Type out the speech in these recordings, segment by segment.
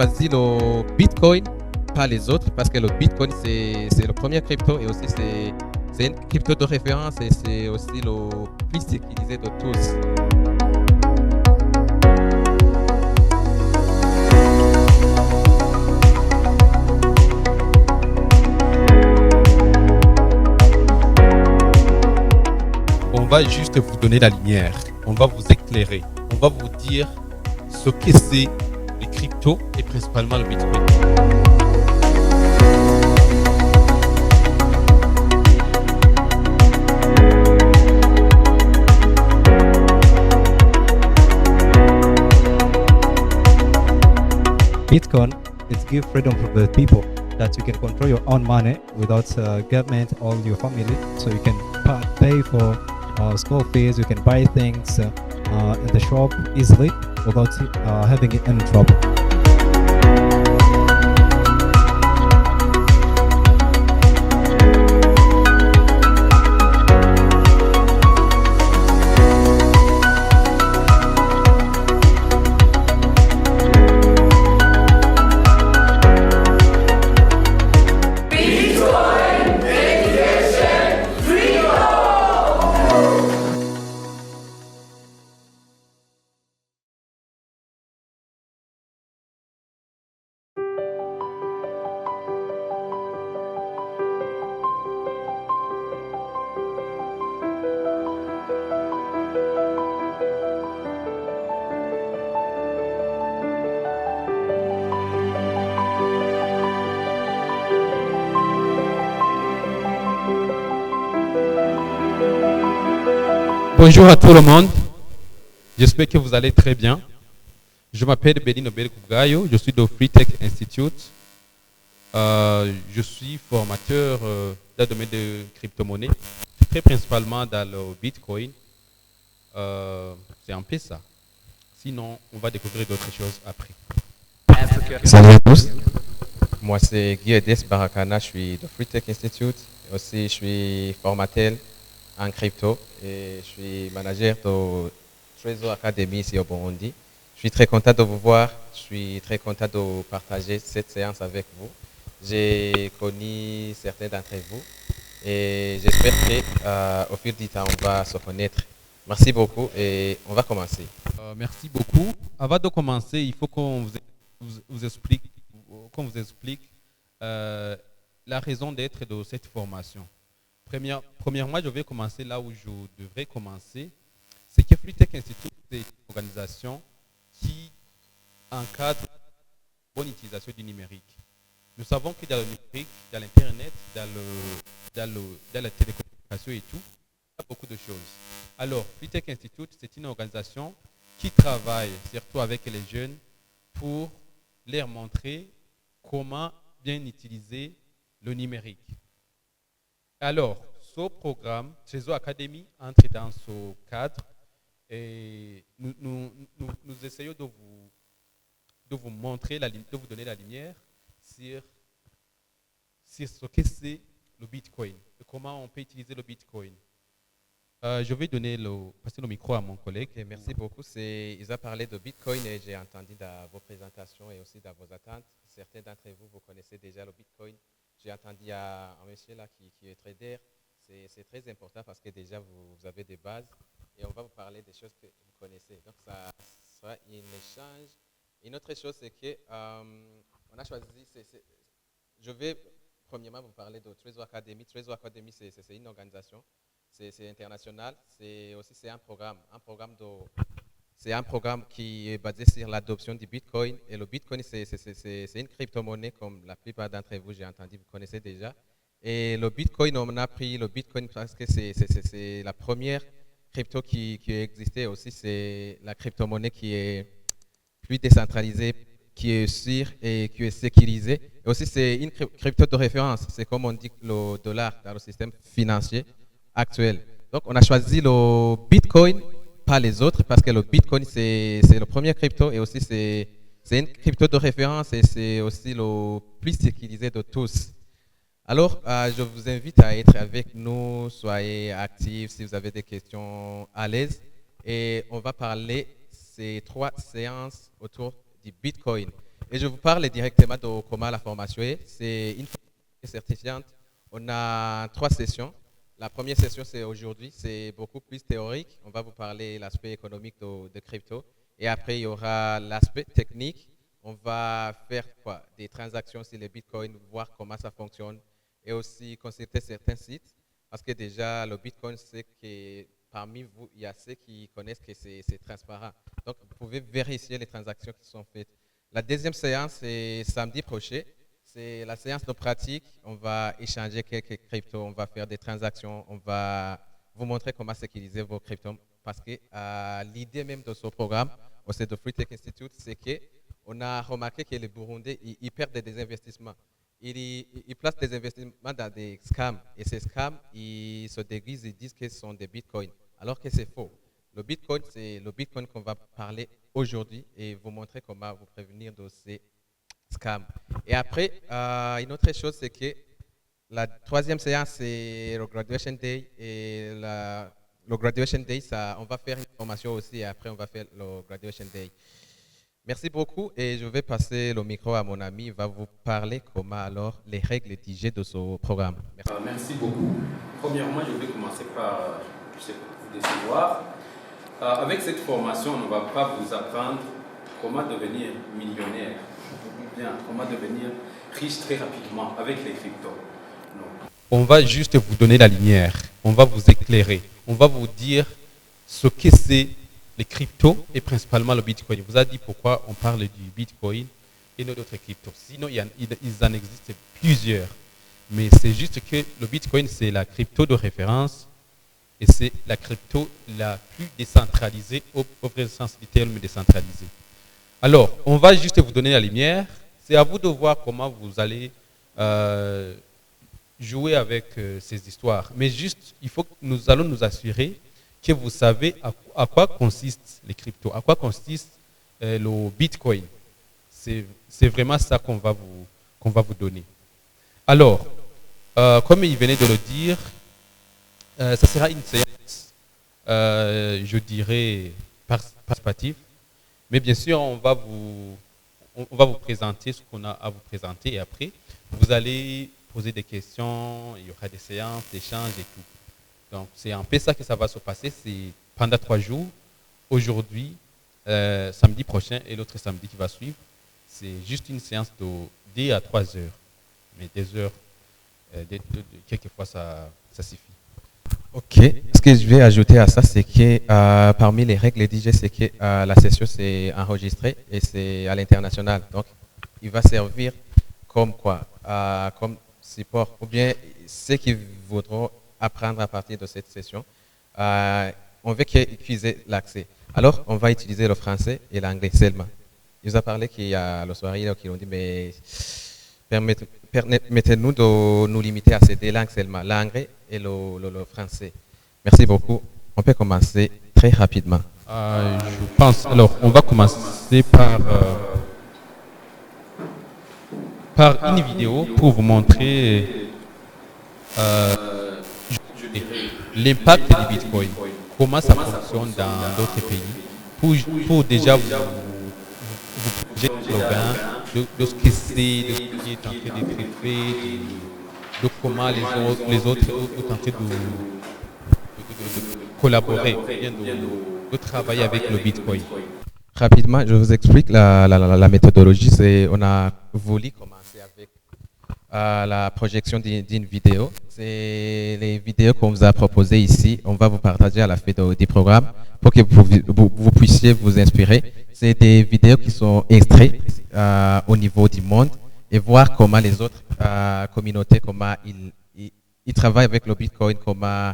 choisi le Bitcoin, pas les autres, parce que le Bitcoin, c'est le premier crypto et aussi c'est une crypto de référence et c'est aussi le plus utilisé de tous. On va juste vous donner la lumière, on va vous éclairer, on va vous dire ce que c'est les cryptos et principalement le Bitcoin. Bitcoin, it gives freedom for the people that you can control your own money without government or your family. So you can pay for school fees, you can buy things in the shop easily without having any trouble. Bonjour à tout le monde, j'espère que vous allez très bien. Je m'appelle Beni Nobel Kougayo, je suis de Free Tech Institute. Je suis formateur dans le domaine de crypto-monnaie, très principalement dans le Bitcoin. C'est un peu ça. Sinon, on va découvrir d'autres choses après. Salut à tous. Moi, c'est Guy Edes Barakana, je suis de Free Tech Institute. Aussi, je suis formateur en crypto et je suis manager de Trésor Academy ici au Burundi. Je suis très content de vous voir, je suis très content de partager cette séance avec vous. J'ai connu certains d'entre vous et j'espère qu'au fil du temps, on va se connaître. Merci beaucoup et on va commencer. Merci beaucoup. Avant de commencer, il faut qu'on vous explique, la raison d'être de cette formation. Premièrement, je vais commencer là où je devrais commencer. C'est que Free Tech Institute est une organisation qui encadre la bonne utilisation du numérique. Nous savons que dans le numérique, dans l'Internet, dans la télécommunication et tout, il y a beaucoup de choses. Alors, Free Tech Institute, c'est une organisation qui travaille surtout avec les jeunes pour leur montrer comment bien utiliser le numérique. Alors, ce programme, Trésor Academy, entre dans ce cadre et nous essayons de vous montrer, de vous donner la lumière sur ce que c'est le Bitcoin et comment on peut utiliser le Bitcoin. Je vais passer le micro à mon collègue. Okay, merci beaucoup. Il a parlé de Bitcoin et j'ai entendu dans vos présentations et aussi dans vos attentes. Certains d'entre vous, vous connaissez déjà le Bitcoin. J'ai entendu un monsieur là qui est trader. C'est très important parce que déjà vous avez des bases et on va vous parler des choses que vous connaissez. Donc ça sera un échange. Une autre chose, c'est que on a choisi. Je vais premièrement vous parler de Trésor Academy. Trésor Academy, c'est une organisation. C'est international. C'est un programme. C'est un programme qui est basé sur l'adoption du Bitcoin. Et le Bitcoin, c'est une crypto-monnaie comme la plupart d'entre vous, j'ai entendu, vous connaissez déjà. Et le Bitcoin, on a pris le Bitcoin parce que c'est la première crypto qui existait aussi. C'est la crypto-monnaie qui est plus décentralisée, qui est sûre et qui est sécurisée. Et aussi, c'est une crypto de référence. C'est comme on dit le dollar dans le système financier actuel. Donc, on a choisi le Bitcoin, pas les autres, parce que le Bitcoin, c'est le premier crypto et aussi c'est une crypto de référence et c'est aussi le plus sécurisé de tous. Alors, je vous invite à être avec nous, soyez actifs si vous avez des questions à l'aise. Et on va parler ces 3 séances autour du Bitcoin. Et je vous parle directement de comment la formation est. C'est une formation certifiante. On a 3 sessions. La première session, c'est aujourd'hui. C'est beaucoup plus théorique. On va vous parler de l'aspect économique de crypto. Et après, il y aura l'aspect technique. On va faire quoi? Des transactions sur les bitcoins, voir comment ça fonctionne. Et aussi consulter certains sites. Parce que déjà, le bitcoin, c'est que parmi vous, il y a ceux qui connaissent que c'est transparent. Donc, vous pouvez vérifier les transactions qui sont faites. La deuxième séance, c'est samedi prochain. C'est la séance de pratique. On va échanger quelques cryptos, on va faire des transactions, on va vous montrer comment sécuriser vos cryptos. Parce que l'idée même de ce programme, au sein de Free Tech Institute, c'est qu'on a remarqué que les Burundais, ils perdent des investissements. Ils placent des investissements dans des scams. Et ces scams, ils se déguisent, ils disent que ce sont des bitcoins. Alors que c'est faux. Le bitcoin, c'est le bitcoin qu'on va parler aujourd'hui et vous montrer comment vous prévenir de ces scams. Et après, une autre chose, c'est que la troisième séance, c'est le Graduation Day. Et le Graduation Day, on va faire une formation aussi et après, on va faire le Graduation Day. Merci beaucoup et je vais passer le micro à mon ami. Il va vous parler comment alors les règles d'hygiène de ce programme. Merci. Merci beaucoup. Premièrement, je vais commencer par vous décevoir. Avec cette formation, on ne va pas vous apprendre comment devenir millionnaire ou bien comment devenir riche très rapidement avec les cryptos. Non. On va juste vous donner la lumière, on va vous éclairer, on va vous dire ce que c'est les cryptos et principalement le Bitcoin. Je vous ai dit pourquoi on parle du Bitcoin et non d'autres cryptos. Sinon, il en existe plusieurs. Mais c'est juste que le Bitcoin, c'est la crypto de référence et c'est la crypto la plus décentralisée, au vrai sens du terme décentralisée. Alors, on va juste vous donner la lumière. C'est à vous de voir comment vous allez jouer avec ces histoires. Mais juste, nous allons nous assurer que vous savez à quoi consistent les cryptos, à quoi consiste le Bitcoin. C'est vraiment ça qu'on va vous donner. Alors, comme il venait de le dire, ça sera une séance, je dirais, participative. Mais bien sûr, on va vous présenter ce qu'on a à vous présenter et après, vous allez poser des questions, il y aura des séances, des échanges et tout. Donc, c'est un peu ça que ça va se passer. C'est pendant 3 jours. Aujourd'hui, samedi prochain et l'autre samedi qui va suivre. C'est juste une séance de 2 à 3 heures. Mais des heures, quelquefois, ça suffit. Ok. Ce que je vais ajouter à ça, c'est que parmi les règles DJ, c'est que la session c'est enregistrée et c'est à l'international. Donc, il va servir comme quoi, comme support. Ou bien ceux qui voudront apprendre à partir de cette session, on veut qu'ils aient l'accès. Alors, on va utiliser le français et l'anglais seulement. Il nous a parlé qu'il y a le soirée qui ont dit, mais permettez-nous de nous limiter à ces 2 langues seulement, l'anglais et le français. Merci beaucoup. On peut commencer très rapidement. Je pense, alors, on va commencer par une vidéo pour vous montrer l'impact du Bitcoin, comment ça fonctionne dans d'autres pays, pour déjà vous jeter le bain de ce que c'est, de ce qui est en train d'être fait, de comment les autres sont en train de collaborer, de travailler avec le Bitcoin. Rapidement, je vous explique la méthodologie. On a voulu commencer avec la projection d'une vidéo. C'est les vidéos qu'on vous a proposées ici. On va vous partager à la fin du programme pour que vous puissiez vous inspirer. C'est des vidéos qui sont extraites au niveau du monde et voir comment les autres communautés, comment ils travaillent avec le Bitcoin, comment...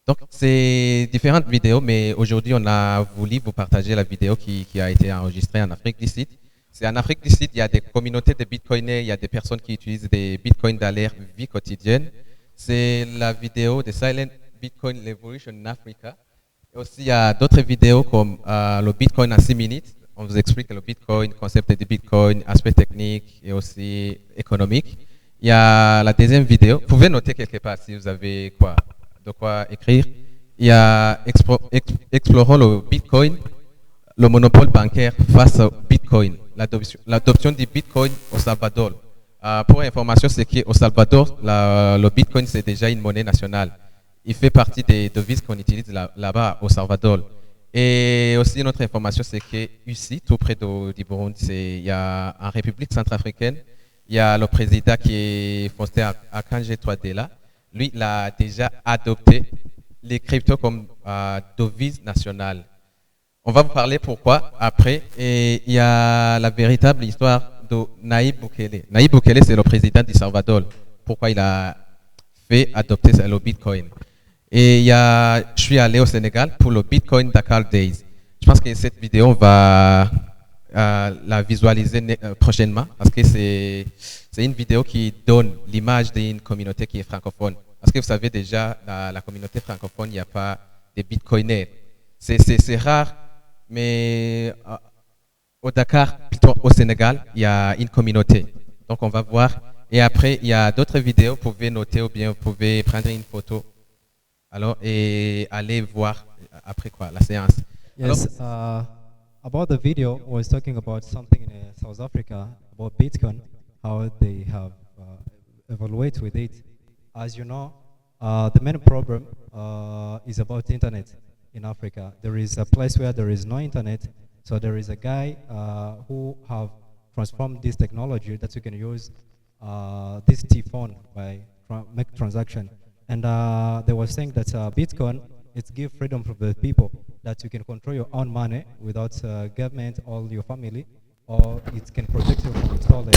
Donc, c'est différentes vidéos, mais aujourd'hui, on a voulu vous partager la vidéo qui a été enregistrée en Afrique du Sud. C'est en Afrique du Sud, il y a des communautés de Bitcoiners, il y a des personnes qui utilisent des Bitcoins dans leur vie quotidienne. C'est la vidéo de Silent Bitcoin Revolution in Africa. Et aussi, il y a d'autres vidéos comme le Bitcoin en 6 minutes. On vous explique le Bitcoin, concept du Bitcoin, aspect technique et aussi économique. Il y a la deuxième vidéo. Vous pouvez noter quelque part si vous avez de quoi écrire. Il y a Explorons le Bitcoin, le monopole bancaire face au Bitcoin. l'adoption du Bitcoin au Salvador. Pour information, c'est qu'au Salvador, le Bitcoin, c'est déjà une monnaie nationale. Il fait partie des devises qu'on utilise là-bas au Salvador. Et aussi, une autre information, c'est qu'ici, tout près du Burundi, il y a en République centrafricaine, il y a le président qui est Faustin Archange Touadéla. Lui, il a déjà adopté les cryptos comme devise nationale. On va vous parler pourquoi après. Et il y a la véritable histoire de Nayib Bukele. Nayib Bukele, c'est le président du Salvador. Pourquoi il a fait adopter le Bitcoin. Et je suis allé au Sénégal pour le Bitcoin Dakar Days. Je pense que cette vidéo, on va la visualiser prochainement parce que c'est une vidéo qui donne l'image d'une communauté qui est francophone. Parce que vous savez déjà, la communauté francophone, il n'y a pas de Bitcoiners. C'est rare, mais au Dakar, plutôt au Sénégal, il y a une communauté. Donc on va voir. Et après, il y a d'autres vidéos, vous pouvez noter ou bien vous pouvez prendre une photo. Alors, et aller voir après quoi, la séance. Yes, about the video, I was talking about something in South Africa, about Bitcoin, how they have evaluated with it. As you know, the main problem is about internet in Africa. There is a place where there is no internet, so there is a guy who have transformed this technology that you can use this T-phone by make transaction. And they were saying that Bitcoin, it gives freedom for the people, that you can control your own money without government or your family, or it can protect you from stolen.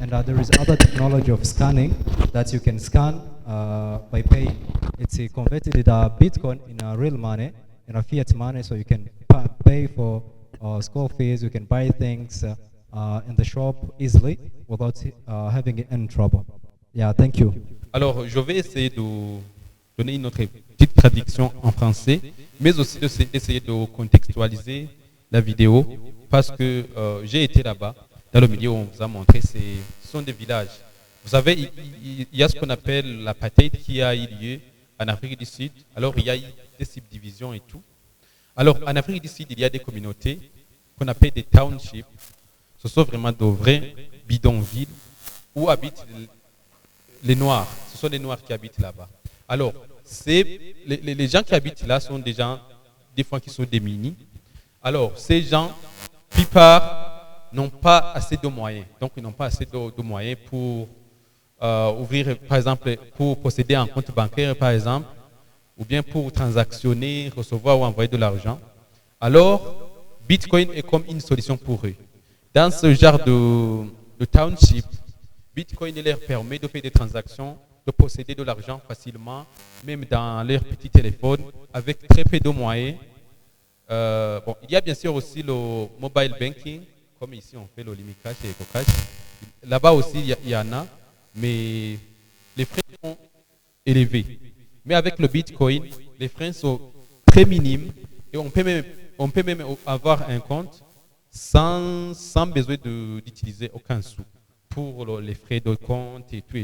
And there is other technology of scanning that you can scan by paying. It's converted Bitcoin in real money, in a fiat money, so you can pay for school fees, you can buy things in the shop easily without having any trouble. Yeah, thank you. Alors, je vais essayer de donner une autre petite traduction en français, mais aussi d'essayer de contextualiser la vidéo, parce que j'ai été là-bas, dans le milieu où on vous a montré, ce sont des villages. Vous savez, il y a ce qu'on appelle l'apartheid qui a eu lieu en Afrique du Sud. Alors, il y a eu des subdivisions et tout. Alors, en Afrique du Sud, il y a des communautés qu'on appelle des townships. Ce sont vraiment de vrais bidonvilles où habitent les Noirs. Ce sont les Noirs qui habitent là-bas. Alors, les gens qui habitent là sont des gens, des fois, qui sont démunis. Alors, ces gens, la plupart, n'ont pas assez de moyens. Donc, ils n'ont pas assez de moyens pour ouvrir, par exemple, pour posséder un compte bancaire, par exemple, ou bien pour transactionner, recevoir ou envoyer de l'argent. Alors, Bitcoin est comme une solution pour eux. Dans ce genre de township, Bitcoin leur permet de faire des transactions, de posséder de l'argent facilement, même dans leur petit téléphone, avec très peu de moyens. Bon, il y a bien sûr aussi le mobile banking, comme ici on fait le Limicash et EcoCash. Là-bas aussi, il y en a, mais les frais sont élevés. Mais avec le Bitcoin, les frais sont très minimes et on peut même avoir un compte sans besoin d'utiliser aucun sou pour les frais de compte et tout.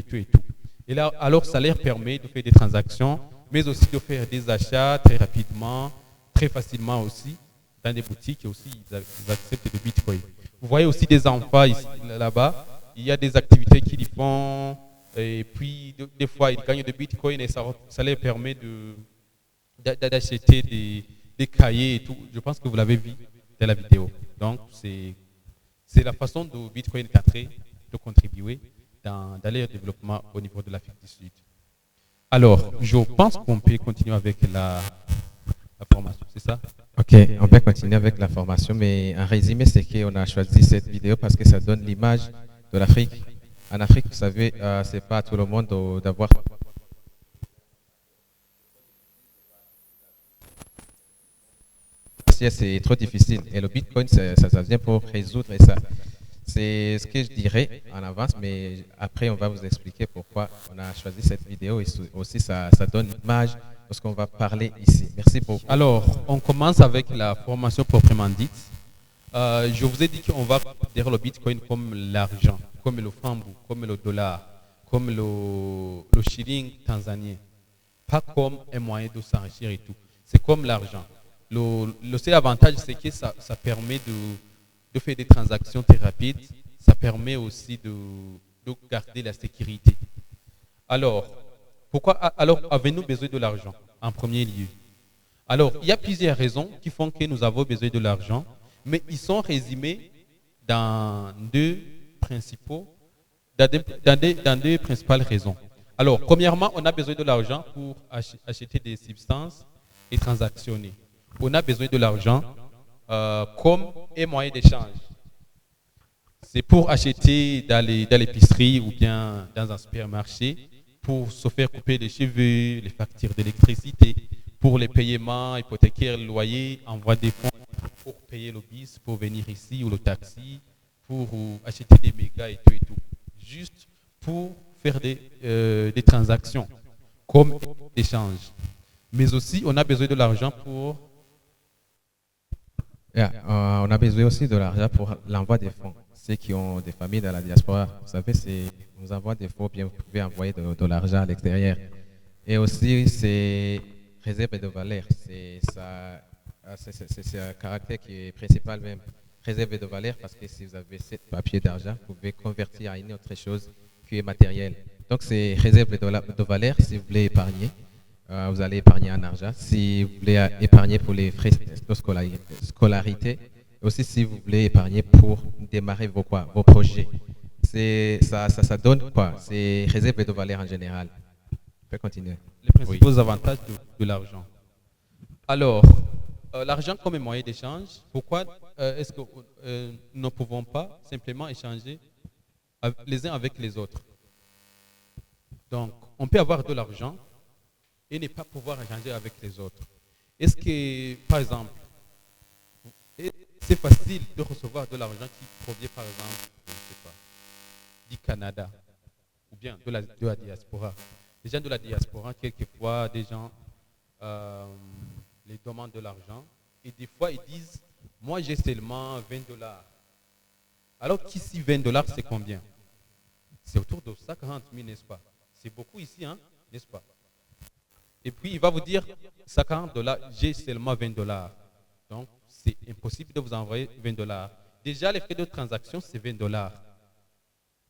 Et là, alors, ça leur permet de faire des transactions, mais aussi de faire des achats très rapidement, très facilement aussi, dans des boutiques et aussi, ils acceptent le Bitcoin. Vous voyez aussi des enfants ici, là-bas, il y a des activités qu'ils font, et puis des fois, ils gagnent du Bitcoin et ça leur permet d'acheter des cahiers et tout. Je pense que vous l'avez vu dans la vidéo. Donc, c'est la façon de Bitcoin 4 de contribuer dans leur développement au niveau de l'Afrique du Sud. Alors, je pense qu'on peut continuer avec la formation, c'est ça? Ok, on peut continuer avec la formation, mais en résumé, c'est qu'on a choisi cette vidéo parce que ça donne l'image de l'Afrique. En Afrique, vous savez, c'est pas à tout le monde d'avoir... C'est trop difficile. Et le Bitcoin, ça vient pour résoudre ça. C'est ce que je dirais en avance, mais après, on va vous expliquer pourquoi on a choisi cette vidéo et aussi ça donne l'image de ce qu'on va parler ici. Merci beaucoup. Alors, on commence avec la formation proprement dite. Je vous ai dit qu'on va considérer le Bitcoin comme l'argent, comme le franc, comme le dollar, comme le shilling tanzanien. Pas comme un moyen de s'enrichir et tout. C'est comme l'argent. Le seul avantage, c'est que ça permet de faire des transactions très rapides, ça permet aussi de garder la sécurité. Alors, alors avez-nous besoin de l'argent en premier lieu? Alors, il y a plusieurs raisons qui font que nous avons besoin de l'argent, mais ils sont résumés dans deux principales raisons. Alors, premièrement, on a besoin de l'argent pour acheter des substances et transactionner. On a besoin de l'argent comme un moyen d'échange. C'est pour acheter dans l'épicerie ou bien dans un supermarché, pour se faire couper les cheveux, les factures d'électricité, pour les paiements hypothécaires, le loyer, envoi des fonds pour payer le bus, pour venir ici ou le taxi, pour acheter des mégas et tout et tout. Juste pour faire des transactions comme échange. Mais aussi, on a besoin de l'argent pour... on a besoin aussi de l'argent pour l'envoi des fonds. Ceux qui ont des familles dans la diaspora, vous savez, vous envoie des fonds, bien vous pouvez envoyer de l'argent à l'extérieur. Et aussi, c'est réserve de valeur. C'est un caractère qui est principal même. Réserve de valeur parce que si vous avez ce papier d'argent, vous pouvez convertir à une autre chose qui est matérielle. Donc, c'est réserve de valeur si vous voulez épargner. Vous allez épargner en argent. Si vous voulez épargner pour les frais de scolarité, aussi si vous voulez épargner pour démarrer vos projets. Ça donne quoi? C'est réserve de valeur en général. On peut continuer. Les principaux avantages de l'argent. Alors, l'argent comme un moyen d'échange, pourquoi est-ce que nous ne pouvons pas simplement échanger les uns avec les autres? Donc, on peut avoir de l'argent et ne pas pouvoir échanger avec les autres. Est-ce que, par exemple, c'est facile de recevoir de l'argent qui provient, par exemple, je ne sais pas, du Canada ou bien de la diaspora? Les gens de la diaspora, quelquefois, des gens les demandent de l'argent et des fois, ils disent, moi, j'ai seulement $20. Alors qu'ici, $20, c'est combien? C'est autour de 140 000, n'est-ce pas? C'est beaucoup ici, hein, n'est-ce pas? Et puis, il va vous dire, $140, j'ai seulement $20. Donc, c'est impossible de vous envoyer $20. Déjà, les frais de transaction, c'est $20.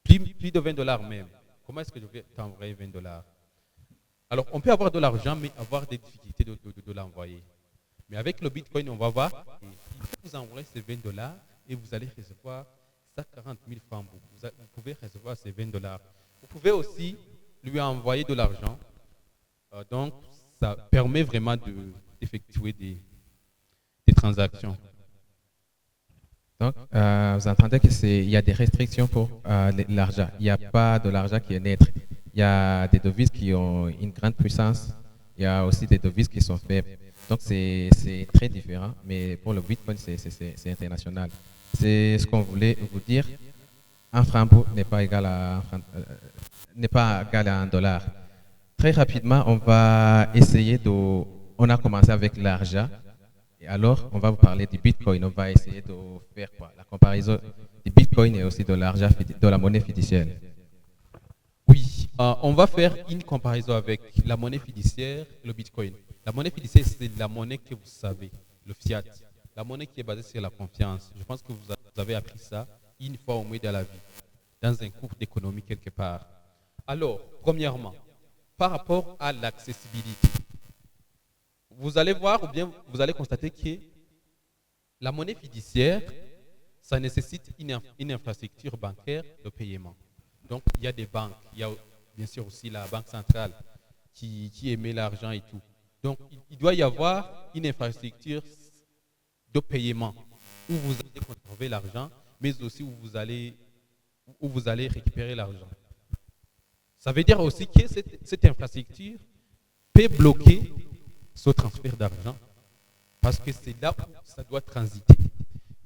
Plus de $20 même. Comment est-ce que je vais t'envoyer $20? Alors, on peut avoir de l'argent, mais avoir des difficultés de l'envoyer. Mais avec le Bitcoin, on va voir, il peut vous envoyer ces $20 et vous allez recevoir 140 000 francs. Vous pouvez recevoir ces $20. Vous pouvez aussi lui envoyer de l'argent. Donc, ça permet vraiment d'effectuer des transactions. Donc, vous entendez qu'il y a des restrictions pour l'argent. Il n'y a pas de l'argent qui est neutre. Il y a des devises qui ont une grande puissance. Il y a aussi des devises qui sont faibles. Donc, c'est très différent. Mais pour le Bitcoin, c'est international. C'est ce qu'on voulait vous dire. Un franc n'est pas égal à un dollar. Très rapidement, on va essayer on a commencé avec l'argent. Et alors, on va vous parler du Bitcoin. On va essayer de faire quoi? La comparaison du Bitcoin et aussi de l'argent, de la monnaie fiduciaire. Oui, on va faire une comparaison avec la monnaie fiduciaire et le Bitcoin. La monnaie fiduciaire, c'est la monnaie que vous savez, le fiat. La monnaie qui est basée sur la confiance. Je pense que vous avez appris ça une fois au moins dans la vie, dans un cours d'économie quelque part. Alors, premièrement, par rapport à l'accessibilité, vous allez voir ou bien vous allez constater que la monnaie fiduciaire, ça nécessite une infrastructure bancaire de paiement. Donc, il y a des banques, il y a bien sûr aussi la banque centrale qui émet l'argent et tout. Donc, il doit y avoir une infrastructure de paiement où vous allez conserver l'argent, mais aussi où vous allez récupérer l'argent. Ça veut dire aussi que cette infrastructure peut bloquer ce transfert d'argent parce que c'est là où ça doit transiter.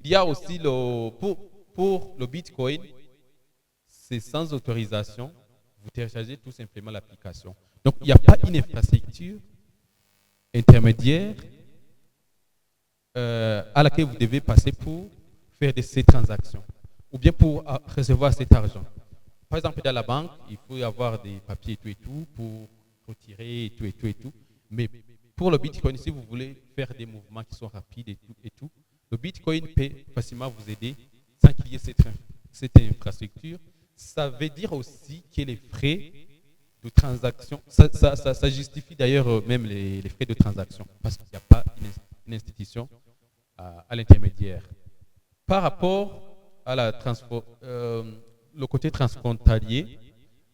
Il y a aussi pour le Bitcoin, c'est sans autorisation, vous téléchargez tout simplement l'application. Donc, il n'y a pas une infrastructure intermédiaire à laquelle vous devez passer pour faire ces transactions ou bien pour recevoir cet argent. Par exemple, dans la banque, il faut y avoir des papiers et tout pour retirer et tout. Mais pour le Bitcoin, si vous voulez faire des mouvements qui sont rapides et tout, Le Bitcoin peut facilement vous aider sans qu'il y ait cette infrastructure. Ça veut dire aussi que les frais de transaction, ça justifie d'ailleurs même les frais de transaction parce qu'il n'y a pas une institution à l'intermédiaire. Par rapport à le côté transfrontalier,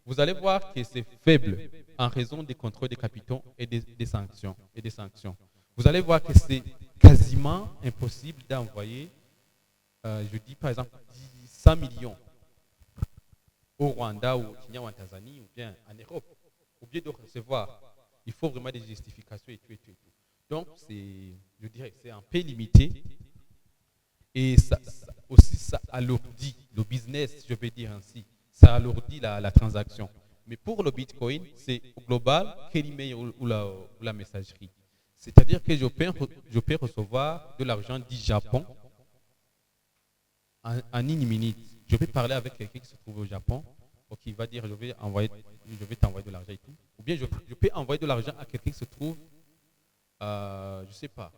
vous allez voir que c'est faible en raison des contrôles des capitaux et des sanctions. Vous allez voir que c'est quasiment impossible d'envoyer, je dis par exemple, 100 millions au Rwanda ou au Kenya ou en Tanzanie ou bien en Europe. Ou bien de recevoir. Il faut vraiment des justifications et tout. Donc, je dirais que c'est un peu limité. Et ça alourdit le business, je vais dire ainsi. Ça alourdit la transaction. Mais pour le Bitcoin, c'est au global que l'email ou la messagerie. C'est-à-dire que je peux recevoir de l'argent du Japon en une minute. Je vais parler avec quelqu'un qui se trouve au Japon, qui va dire je vais t'envoyer de l'argent et tout. Ou bien je peux envoyer de l'argent à quelqu'un qui se trouve, je ne sais pas,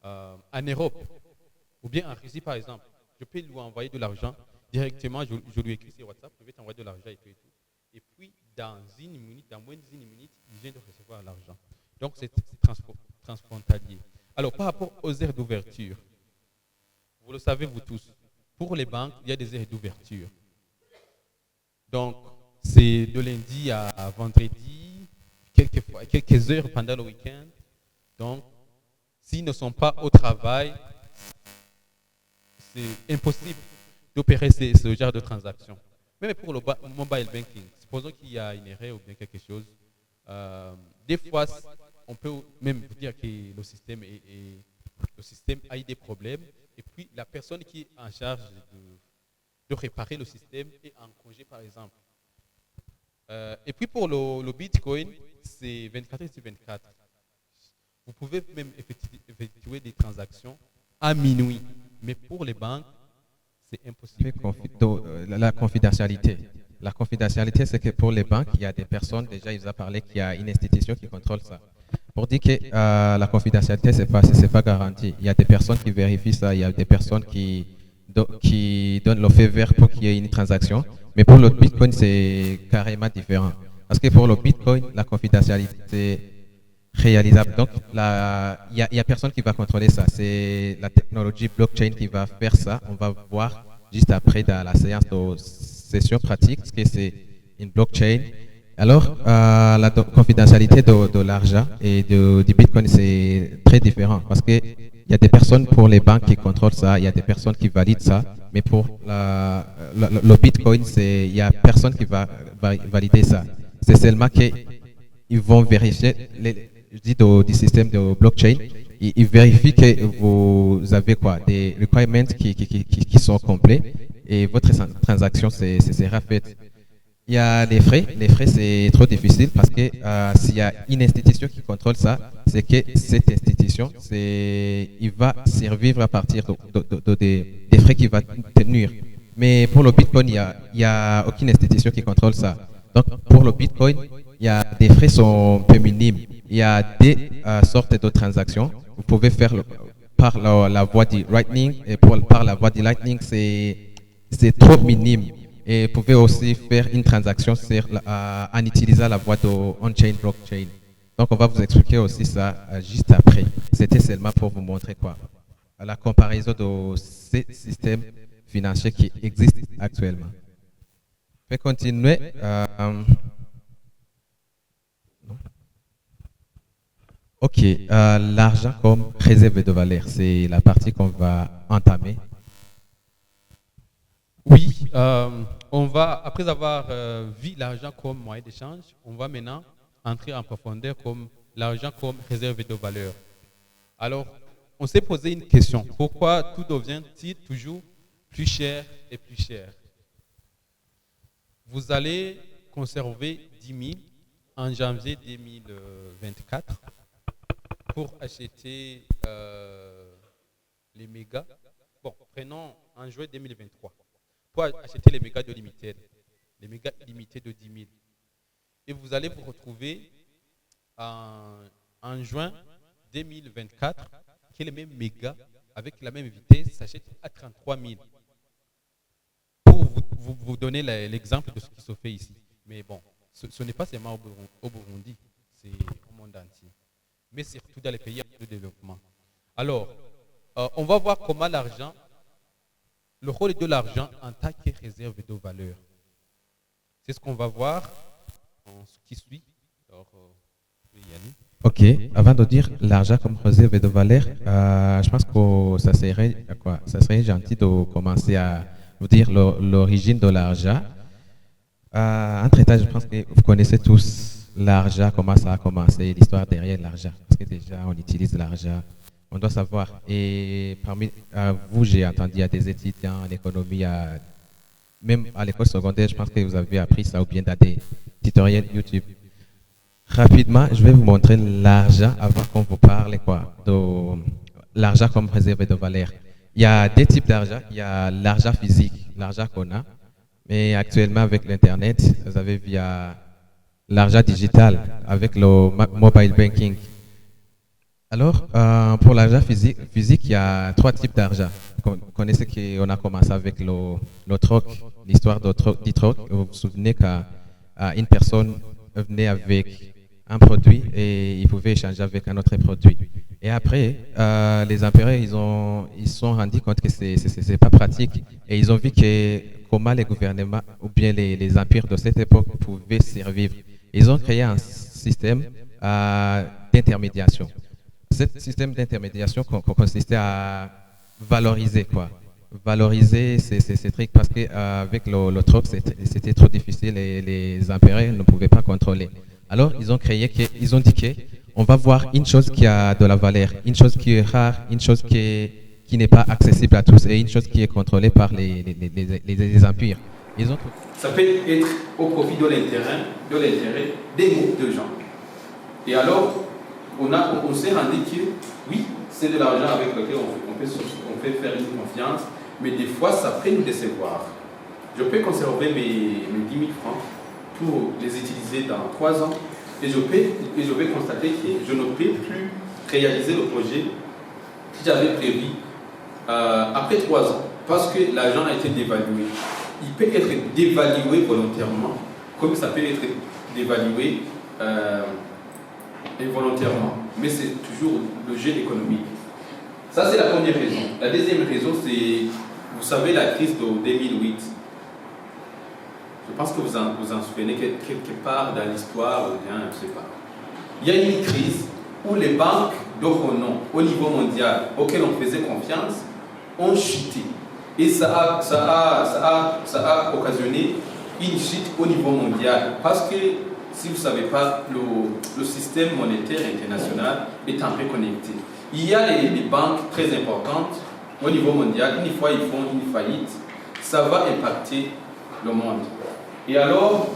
en Europe. Ou bien en Russie par exemple. Je peux lui envoyer de l'argent directement, je lui écris sur WhatsApp, je vais t'envoyer de l'argent et tout. Et puis dans moins d'une minute, il vient de recevoir l'argent. Donc c'est transfrontalier. Alors par rapport aux heures d'ouverture, vous le savez vous tous, pour les banques, il y a des heures d'ouverture. Donc c'est de lundi à vendredi, quelques heures pendant le week-end. Donc s'ils ne sont pas au travail, c'est impossible d'opérer ce genre de transaction. Même pour le mobile banking, supposons qu'il y a une erreur ou bien quelque chose, des fois, on peut même dire que le système a eu des problèmes et puis la personne qui est en charge de réparer le système est en congé, par exemple. Et puis pour le Bitcoin, c'est 24 heures sur 24. Vous pouvez même effectuer des transactions à minuit. Mais pour les banques, c'est impossible. La confidentialité. La confidentialité, c'est que pour les banques, il y a des personnes, déjà, il vous a parlé qu'il y a une institution qui contrôle ça. Pour dire que la confidentialité, ce n'est pas garanti. Il y a des personnes qui vérifient ça, il y a des personnes qui donnent le feu vert pour qu'il y ait une transaction. Mais pour le Bitcoin, c'est carrément différent. Parce que pour le Bitcoin, la confidentialité, c'est réalisable. Donc, il y a personne qui va contrôler ça. C'est la technologie blockchain qui va faire ça. On va voir juste après dans la séance de session pratique ce que c'est une blockchain. Alors, la confidentialité de l'argent et du Bitcoin, c'est très différent parce qu'il y a des personnes pour les banques qui contrôlent ça, il y a des personnes qui valident ça, mais pour le Bitcoin, il n'y a personne qui va valider ça. C'est seulement qu'ils vont vérifier, je dis du système de blockchain, ils vérifient que vous avez quoi, des requirements qui sont complets et votre transaction sera faite. Il y a les frais. Les frais, c'est trop difficile parce que s'il y a une institution qui contrôle ça, c'est que cette institution, il va servir à partir des frais qu'il va tenir. Mais pour le Bitcoin, il n'y a aucune institution qui contrôle ça. Donc, pour le Bitcoin, des frais sont peu minimes. Il y a des sortes de transactions. Vous pouvez faire par la voie du Lightning et par la voie du Lightning, c'est trop minime. Et vous pouvez aussi faire une transaction en utilisant la voie de on-chain blockchain. Donc, on va vous expliquer aussi ça juste après. C'était seulement pour vous montrer quoi. La comparaison de ces systèmes financiers qui existent actuellement. Je vais continuer. Ok, l'argent comme réserve de valeur, c'est la partie qu'on va entamer. Oui, après avoir vu l'argent comme moyen d'échange, on va maintenant entrer en profondeur comme l'argent comme réserve de valeur. Alors, on s'est posé une question. Pourquoi tout devient-il toujours plus cher et plus cher? Vous allez conserver 10 000 en janvier 2024 pour acheter les mégas. Bon, prenons en juin 2023. Pour acheter les mégas de limited, les mégas illimités de 10 000. Et vous allez vous retrouver en juin 2024 que les mêmes mégas avec la même vitesse, s'achètent à 33 000. Pour vous donner l'exemple de ce qui se fait ici. Mais bon, ce n'est pas seulement au Burundi, c'est au monde entier. Mais surtout dans les pays en développement. Alors, on va voir comment l'argent, le rôle de l'argent en tant que réserve de valeur. C'est ce qu'on va voir en ce qui suit. Alors, ok, avant de dire l'argent comme réserve de valeur, je pense que ça serait gentil de commencer à vous dire l'origine de l'argent. Entre-temps, je pense que vous connaissez tous l'argent, comment ça a commencé, l'histoire derrière l'argent. Parce que déjà, on utilise l'argent, on doit savoir. Et parmi vous, j'ai entendu, il y a des étudiants en économie, même à l'école secondaire, je pense que vous avez appris ça ou bien dans des tutoriels YouTube. Rapidement, je vais vous montrer l'argent avant qu'on vous parle de l'argent comme réserve de valeur. Il y a des types d'argent. Il y a l'argent physique, l'argent qu'on a. Mais actuellement, avec l'Internet, vous avez via l'argent digital, avec le mobile banking. Alors, pour l'argent physique, il y a 3 types d'argent. Vous connaissez qu'on a commencé avec le troc, l'histoire du troc. Vous vous souvenez qu'une personne venait avec un produit et il pouvait échanger avec un autre produit. Et après, les empereurs, ils se sont rendus compte que c'est pas pratique et ils ont vu comment les gouvernements ou bien les empires de cette époque pouvaient survivre. Ils ont créé un système d'intermédiation. Ce système d'intermédiation consistait à valoriser valoriser ces trucs parce qu'avec le troc, c'était trop difficile et les empereurs ne pouvaient pas contrôler. Alors, ils ont dit qu'on va voir une chose qui a de la valeur, une chose qui est rare, une chose qui n'est pas accessible à tous et une chose qui est contrôlée par les empires. Ça peut être au profit de l'intérêt des groupes de gens. Et alors, on s'est rendu que, oui, c'est de l'argent avec lequel on peut faire une confiance, mais des fois, ça peut nous décevoir. Je peux conserver mes 10 000 francs pour les utiliser dans 3 ans et je vais constater que je ne peux plus réaliser le projet que j'avais prévu après 3 ans parce que l'argent a été dévalué. Il peut être dévalué volontairement comme ça peut être dévalué involontairement, mais c'est toujours le jeu économique. Ça, c'est la première raison. La deuxième raison, c'est, vous savez, la crise de 2008. Je pense que vous en souvenez quelque part dans l'histoire, ou bien, je ne sais pas. Il y a une crise où les banques de renom au niveau mondial auxquelles on faisait confiance ont chuté. Et ça a occasionné une chute au niveau mondial. Parce que, si vous ne savez pas, le système monétaire international est un peu connecté. Il y a les banques très importantes au niveau mondial. Une fois ils font une faillite, ça va impacter le monde. Et alors,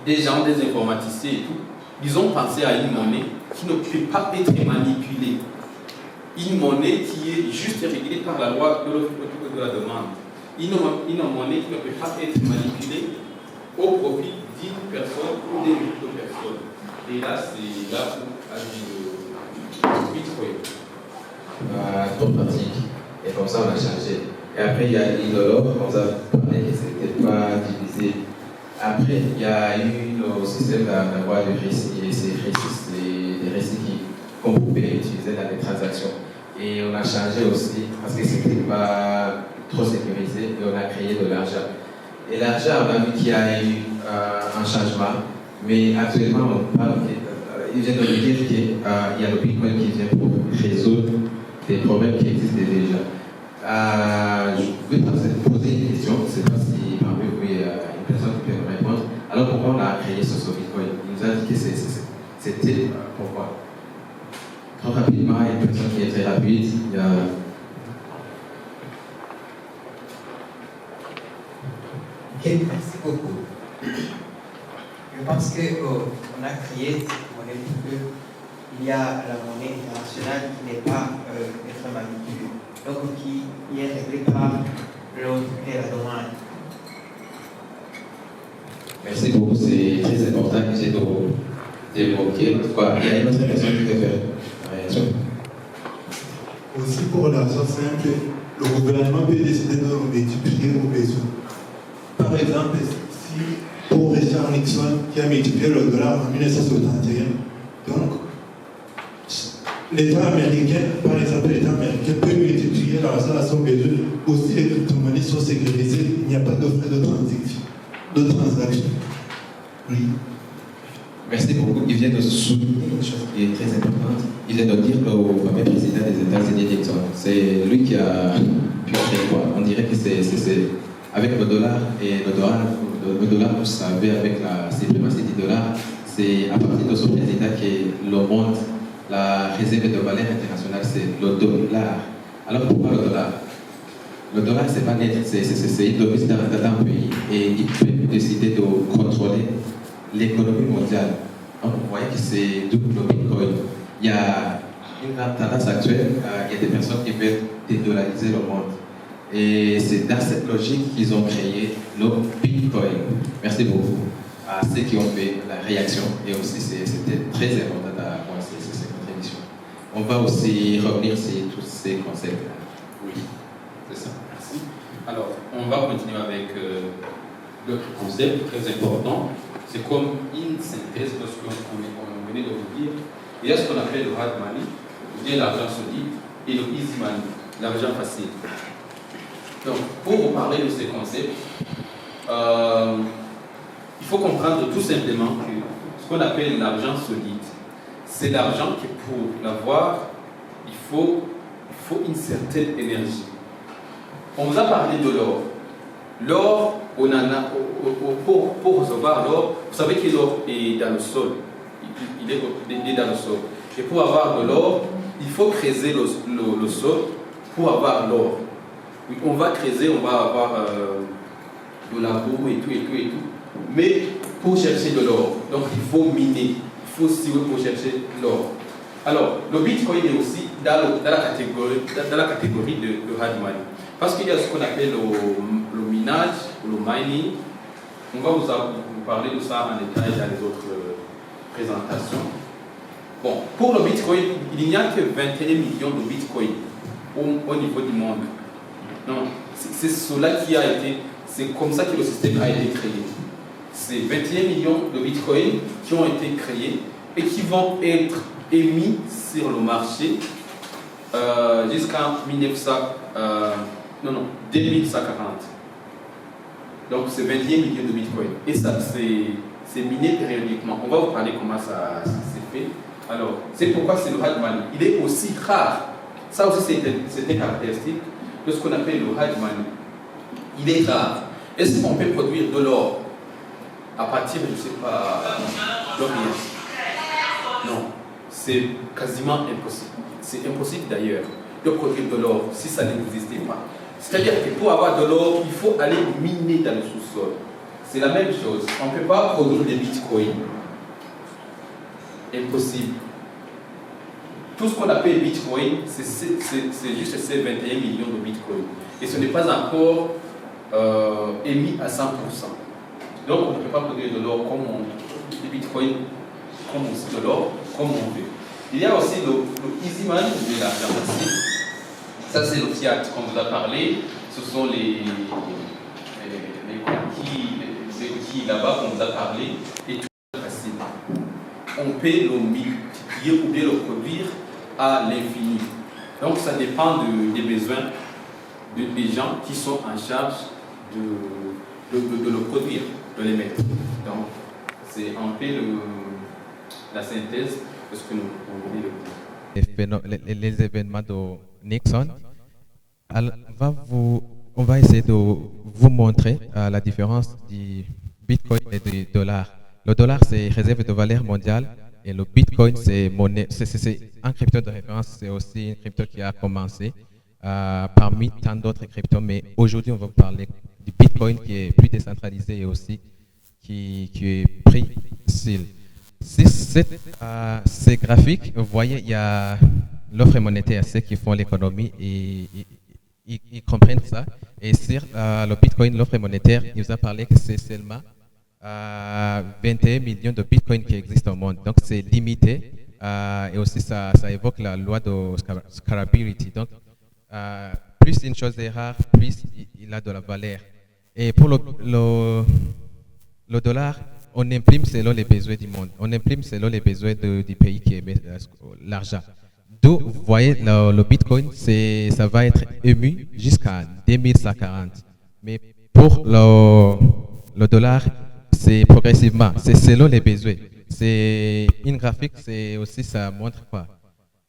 des gens, des informaticiens et tout, ils ont pensé à une monnaie qui ne peut pas être manipulée. Une monnaie qui est juste régulée par la loi de la demande. Une monnaie qui ne peut pas être manipulée au profit d'une personne ou des groupes de personnes. Et là, c'est là où agit le Bitcoin. Trop pratique. Et comme ça, on a changé. Et après, il y a l'or, on a parlé que ce n'était pas divisé. Après, il y a eu le système d'avoir des récits. Et ces récits, c'est des récits qu'on pouvait utiliser dans les transactions. Et on a changé aussi parce que ce n'était pas trop sécurisé et on a créé de l'argent. Et l'argent, on a vu qu'il y a eu un changement, mais actuellement, on parle, il vient de nous dire qu'il y a le Bitcoin qui vient pour résoudre des problèmes qui existent déjà. Je vais poser une question, je ne sais pas si parmi vous il y a une personne qui peut me répondre. Alors pourquoi on a créé ce Bitcoin? Il nous a dit que c'était pourquoi? Trop rapidement, il y a une personne qui est très rapide. Il y a... Ok, merci beaucoup. Je pense qu'on a créé cette monnaie parce qu'il y a la monnaie internationale qui n'est pas être manipulée, donc qui est réglée par l'offre et la demande. Merci beaucoup, c'est très important que j'ai d'évoquer. Il y a une autre personne qui peut faire la réaction. Aussi pour la raison simple, le gouvernement peut décider de multiplier vos besoins. Par exemple, si pour Richard Nixon qui a multiplié le dollar en 1971, donc l'État américain, par exemple l'État américain peut multiplier l'argent à son besoin. Aussi les crypto-monnaies sont sécurisées, il n'y a pas de frais de transaction. Oui. Merci beaucoup. Il vient de souligner une chose qui est très importante. Il vient de dire qu'au premier président des États-Unis, Nixon, c'est lui qui a pu créer quoi. On dirait que c'est avec le dollar et le dollar, vous savez, avec la suprématie du dollar, c'est à partir de ce président que le monde, la réserve de valeur internationale, c'est le dollar. Alors pourquoi le dollar? Le dollar, c'est pas net, c'est une devise d'un pays et il peut décider de contrôler l'économie mondiale. Donc, vous voyez que c'est double le Bitcoin. Il y a une grande tendance actuelle, il y a des personnes qui veulent dédollariser le monde. Et c'est dans cette logique qu'ils ont créé le Bitcoin. Merci beaucoup à ceux qui ont fait la réaction. Et aussi, c'était très important d'avoir cette contribution. On va aussi revenir sur tous ces concepts. Oui, c'est ça. Merci. Alors, on va continuer avec l'autre concept très important. C'est comme une synthèse de ce qu'on venait de vous dire. Il y a ce qu'on appelle le hard money, ou bien l'argent solide, et le easy money, l'argent facile. Donc, pour vous parler de ces concepts, il faut comprendre tout simplement que ce qu'on appelle l'argent solide, c'est l'argent que pour l'avoir, il faut une certaine énergie. On vous a parlé de l'or. L'or, on en a, pour recevoir l'or, vous savez que l'or est dans le sol. Il est dans le sol. Et pour avoir de l'or, il faut creuser le sol pour avoir l'or. Oui, on va creuser, on va avoir de la boue et tout. Mais pour chercher de l'or, donc il faut miner, il faut scier pour chercher l'or. Alors, le Bitcoin est aussi dans la catégorie de hard money. Parce qu'il y a ce qu'on appelle le minage, le mining. On va vous parler de ça en détail dans les autres présentations. Bon, pour le Bitcoin, il n'y a que 21 millions de Bitcoin au niveau du monde. Non, c'est cela qui a été, c'est comme ça que le système a été créé. C'est 21 millions de Bitcoin qui ont été créés et qui vont être émis sur le marché jusqu'en 2140. Donc c'est 21 millions de Bitcoin. Et ça, c'est miné périodiquement. On va vous parler comment ça s'est fait. Alors, c'est pourquoi c'est le hard money. Il est aussi rare. Ça aussi, c'est une caractéristique de ce qu'on appelle le hard money. Il est rare. Est-ce qu'on peut produire de l'or à partir, je ne sais pas, de rien? Non. C'est quasiment impossible. C'est impossible d'ailleurs de produire de l'or si ça n'existait pas. C'est-à-dire que pour avoir de l'or, il faut aller miner dans le sous-sol. C'est la même chose. On ne peut pas produire des bitcoins. Impossible. Tout ce qu'on appelle bitcoin, c'est juste ces 21 millions de bitcoins. Et ce n'est pas encore émis à 100%. Donc on ne peut pas produire de l'or des bitcoins comme aussi de l'or, comme on veut. Il y a aussi le easy money de l'argent facile. Ça c'est le fiat qu'on vous a parlé. Ce sont les outils là-bas qu'on vous a parlé. Et tout est facile. On peut le multiplier ou bien le produire à l'infini. Donc ça dépend des besoins des gens qui sont en charge de le produire, de les mettre. Donc c'est un peu la synthèse de ce que nous voulons dire. Les événements de Nixon, on va essayer de vous montrer la différence du Bitcoin et du dollar. Le dollar, c'est réserve de valeur mondiale et le Bitcoin, c'est un crypto de référence, c'est aussi une crypto qui a commencé parmi tant d'autres cryptos. Mais aujourd'hui, on va parler du Bitcoin qui est plus décentralisé et aussi qui est pris facile. Ces graphiques, vous voyez, il y a l'offre monétaire, ceux qui font l'économie et ils comprennent ça. Et sur le Bitcoin, l'offre monétaire, il vous a parlé que c'est seulement 21 millions de Bitcoin qui existent au monde. Donc c'est limité et aussi ça évoque la loi de scalability. Donc, plus une chose est rare, plus il a de la valeur. Et pour le dollar, on imprime selon les besoins du monde. On imprime selon les besoins du pays qui émet l'argent. D'où, vous voyez, le Bitcoin, ça va être ému jusqu'à 2140. Mais pour le dollar, c'est progressivement, c'est selon les besoins. C'est une graphique, c'est aussi, ça montre quoi?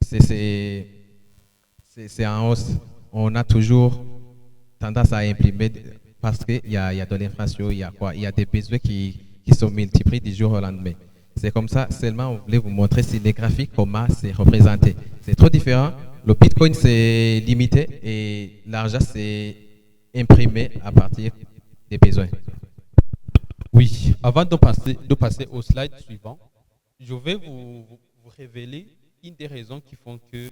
C'est en hausse. On a toujours tendance à imprimer parce qu'il y a de l'inflation, il y a quoi? Il y a des besoins qui sont multipliés du jour au lendemain. C'est comme ça, seulement on voulait vous montrer si les graphiques, comment c'est représenté. C'est trop différent. Le Bitcoin, c'est limité et l'argent, c'est imprimé à partir des besoins. Oui, avant de passer au slide suivant, je vais vous révéler une des raisons qui font que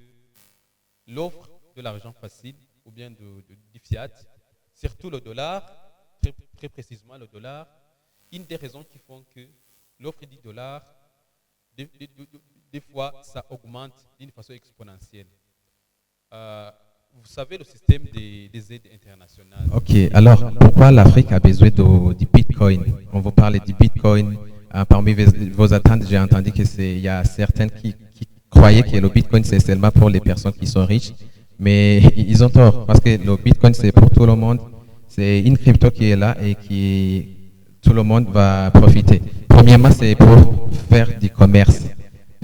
l'offre de l'argent facile ou bien du fiat, surtout le dollar, très précisément le dollar, une des raisons qui font que l'offre du dollar, des fois, ça augmente d'une façon exponentielle. Vous savez le système des aides internationales. Ok, alors pourquoi l'Afrique a besoin du Bitcoin? On vous parle du Bitcoin. Parmi vos attentes, j'ai entendu qu'il y a certaines qui croyaient que le Bitcoin c'est seulement pour les personnes qui sont riches, mais ils ont tort parce que le Bitcoin c'est pour tout le monde. C'est une crypto qui est là et qui tout le monde va profiter. Premièrement, c'est pour faire du commerce.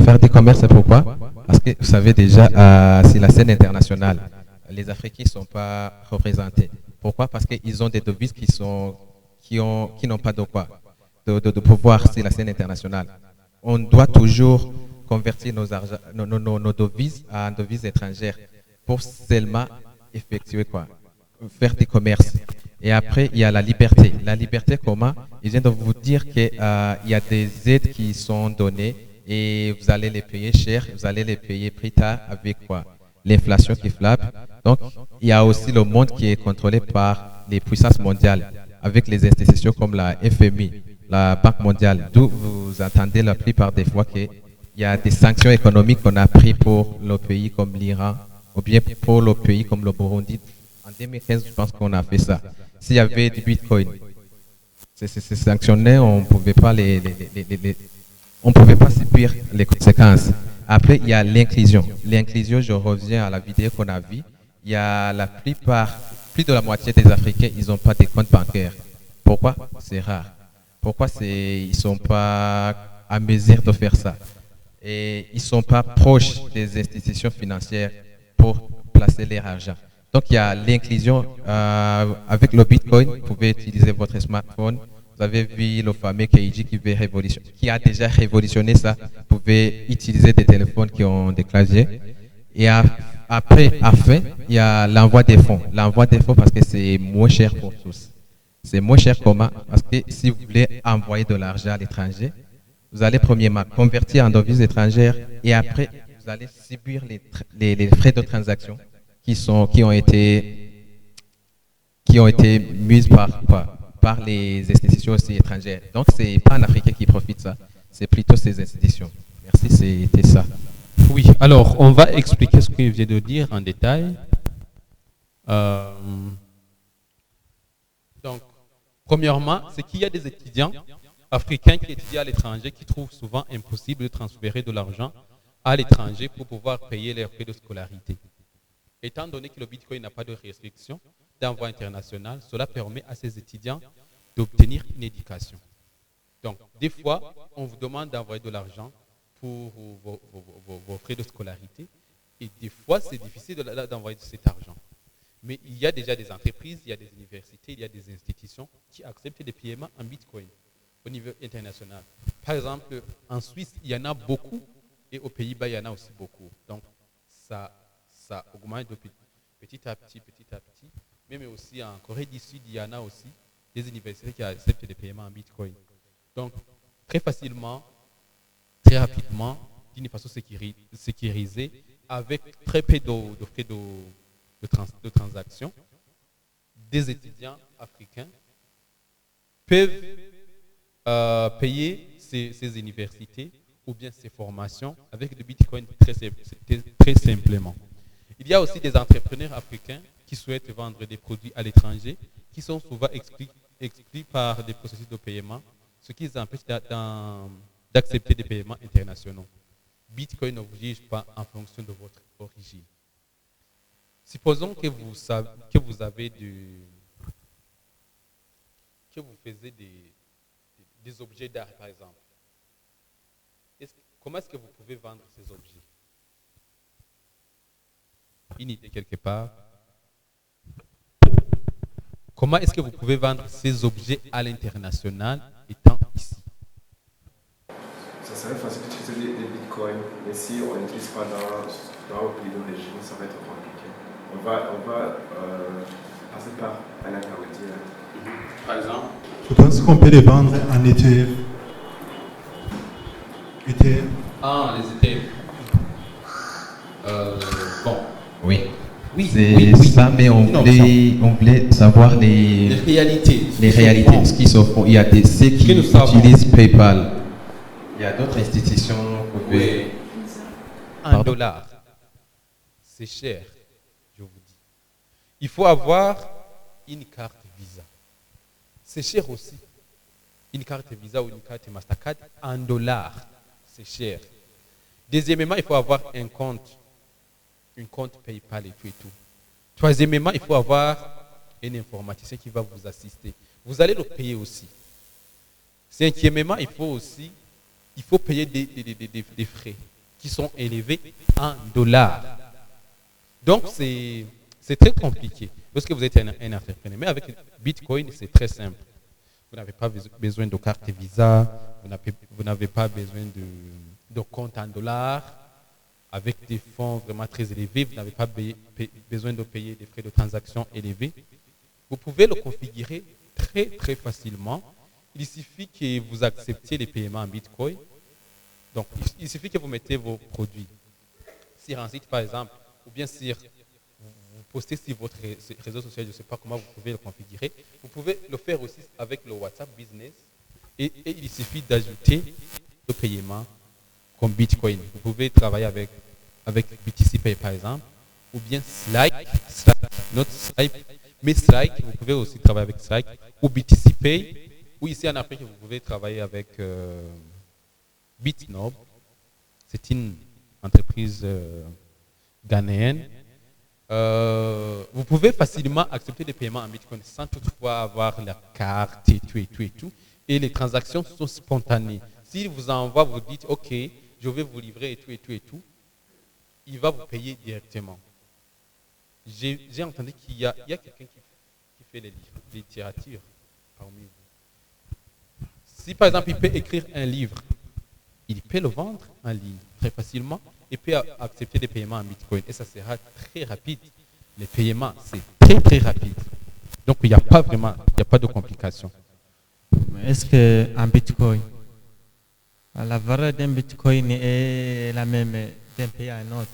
Faire du commerce, c'est pourquoi? Parce que vous savez déjà, c'est la scène internationale. Les Africains ne sont pas représentés. Pourquoi? Parce qu'ils ont des devises qui n'ont pas de quoi, de pouvoir sur la scène internationale. On doit toujours convertir nos devises en devises étrangères pour seulement effectuer quoi? Faire des commerces. Et après, il y a la liberté. La liberté, comment? Je viens de vous dire qu'il y a des aides qui sont données et vous allez les payer cher, vous allez les payer plus tard avec quoi? L'inflation qui frappe. Donc, il y a aussi le monde qui est contrôlé par les puissances mondiales, avec les institutions comme la FMI, la Banque mondiale, d'où vous entendez la plupart des fois qu'il y a des sanctions économiques qu'on a prises pour le pays comme l'Iran, ou bien pour le pays comme le Burundi. En 2015, je pense qu'on a fait ça. S'il y avait du Bitcoin, ces sanctions-là, on ne pouvait pas subir les conséquences. Après, il y a l'inclusion. L'inclusion, je reviens à la vidéo qu'on a vue. Il y a la plupart, plus de la moitié des Africains, ils n'ont pas de compte bancaire. Pourquoi? C'est rare. Pourquoi ils ne sont pas à mesure de faire ça? Et ils ne sont pas proches des institutions financières pour placer leur argent. Donc, il y a l'inclusion. Avec le Bitcoin, vous pouvez utiliser votre smartphone. Vous avez vu le fameux Keiji qui a déjà révolutionné ça. Vous pouvez utiliser des téléphones qui ont des claviers. Et après, il y a l'envoi des fonds. L'envoi des fonds parce que c'est moins cher pour tous. C'est moins cher comment? Parce que si vous voulez envoyer de l'argent à l'étranger, vous allez premièrement convertir en devises étrangères et après, vous allez subir les frais de transaction qui ont été mises par les institutions aussi étrangères. Donc, ce n'est pas un Africain qui profite de ça, c'est plutôt ces institutions. Merci, c'était ça. Oui, alors on va expliquer ce que je viens de dire en détail. Donc, premièrement, c'est qu'il y a des étudiants africains qui étudient à l'étranger qui trouvent souvent impossible de transférer de l'argent à l'étranger pour pouvoir payer leurs frais de scolarité. Étant donné que le Bitcoin n'a pas de restriction d'envoi international, cela permet à ces étudiants d'obtenir une éducation. Donc, des fois, on vous demande d'envoyer de l'argent pour vos frais de scolarité et des fois, c'est difficile d'envoyer cet argent. Mais il y a déjà des entreprises, il y a des universités, il y a des institutions qui acceptent des paiements en Bitcoin au niveau international. Par exemple, en Suisse, il y en a beaucoup et aux Pays-Bas, il y en a aussi beaucoup. Donc, ça augmente petit à petit. Mais aussi en Corée du Sud, il y en a aussi des universités qui acceptent des paiements en Bitcoin. Donc, très facilement, très rapidement, d'une façon sécurisée, avec très peu de frais de transaction, des étudiants africains peuvent payer ces universités ou ou bien ses formations avec le Bitcoin très simplement. Il y a aussi des entrepreneurs africains qui souhaitent vendre des produits à l'étranger, qui sont souvent exclus par des processus de paiement, ce qui les empêche d'accepter des paiements internationaux. Bitcoin ne vous juge pas en fonction de votre origine. Supposons que vous faisiez des objets d'art, par exemple. Comment est-ce que vous pouvez vendre ces objets? Une idée quelque part. Comment est-ce que vous pouvez vendre ces objets à l'international étant ici? Ça serait facile d'utiliser des bitcoins, mais si on n'utilise pas dans le pays d'origine, ça va être compliqué. On va passer par un intermédiaire. Par exemple? Je pense qu'on peut les vendre en ETF. ETF. Ah, les ETF. Bon. Oui. Oui, C'est ça, mais on voulait savoir les réalités. Ce qui se font. Il y a ceux qui utilisent PayPal. Il y a d'autres institutions. Oui. $1. C'est cher, je vous dis. Il faut avoir une carte Visa. C'est cher aussi. Une carte Visa ou une carte Mastercard, $1. C'est cher. Deuxièmement, il faut avoir un compte PayPal et tout. Troisièmement, il faut avoir un informaticien qui va vous assister. Vous allez le payer aussi. Cinquièmement, il faut payer des frais qui sont élevés en $. Donc, c'est très compliqué lorsque vous êtes un entrepreneur. Mais avec Bitcoin, c'est très simple. Vous n'avez pas besoin de carte Visa, vous n'avez pas besoin de compte en $. Avec des fonds vraiment très élevés, vous n'avez pas besoin de payer des frais de transaction élevés. Vous pouvez le configurer très, très facilement. Il suffit que vous acceptiez les paiements en Bitcoin. Donc, il suffit que vous mettez vos produits sur un site, par exemple, ou bien vous postez sur votre réseau social, je ne sais pas comment vous pouvez le configurer. Vous pouvez le faire aussi avec le WhatsApp Business. Et il suffit d'ajouter le paiement comme Bitcoin. Vous pouvez travailler avec BTC Pay par exemple, ou bien Strike, notre Stripe, mais Strike, vous pouvez aussi travailler avec Strike, ou BTC Pay, ou ici en Afrique, vous pouvez travailler avec Bitnob. C'est une entreprise ghanéenne. Vous pouvez facilement accepter des paiements en Bitcoin sans toutefois avoir la carte et tout. Et les transactions sont spontanées. S'il vous envoie, vous dites, OK, je vais vous livrer et tout, il va vous payer directement. J'ai entendu qu'il y a quelqu'un qui fait les littératures parmi vous. Si par exemple, il peut écrire un livre, il peut le vendre en ligne très facilement et peut accepter des paiements en Bitcoin. Et ça sera très rapide. Les paiements, c'est très, très rapide. Donc, il n'y a pas de complications. Est-ce qu'un Bitcoin, la valeur d'un Bitcoin est la même d'un pays à un autre?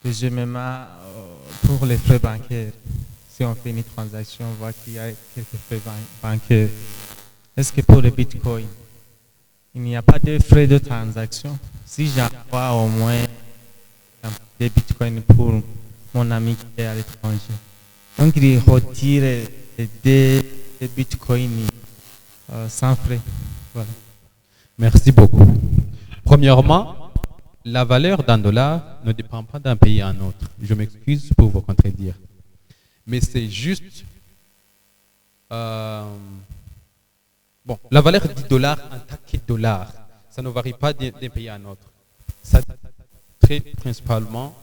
Deuxièmement, pour les frais bancaires, si on fait une transaction, on voit qu'il y a quelques frais bancaires. Est-ce que pour le Bitcoin, il n'y a pas de frais de transaction? Si j'envoie au moins des Bitcoins pour mon ami qui est à l'étranger, donc il retire des Bitcoins sans frais. Voilà. Merci beaucoup. Premièrement, la valeur d'un dollar ne dépend pas d'un pays à un autre. Je m'excuse pour vous contredire. Mais c'est juste... la valeur du dollar en tant que dollar, ça ne varie pas d'un pays à un autre. Ça dépend principalement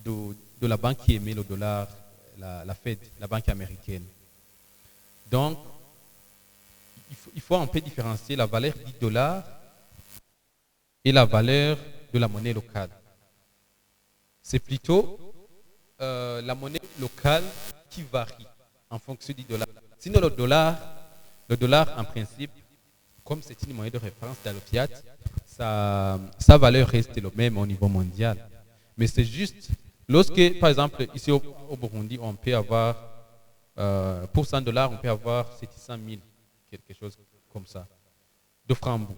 de la banque qui émet le dollar, la Fed, la banque américaine. Donc, il faut un peu différencier la valeur du dollar et la valeur de la monnaie locale. C'est plutôt la monnaie locale qui varie en fonction du dollar. Sinon, le dollar, en principe, comme c'est une monnaie de référence dans le fiat, sa valeur reste le même au niveau mondial. Mais c'est juste, lorsque, par exemple, ici au Burundi, on peut avoir, pour $100, on peut avoir 700 000, quelque chose comme ça, de francs.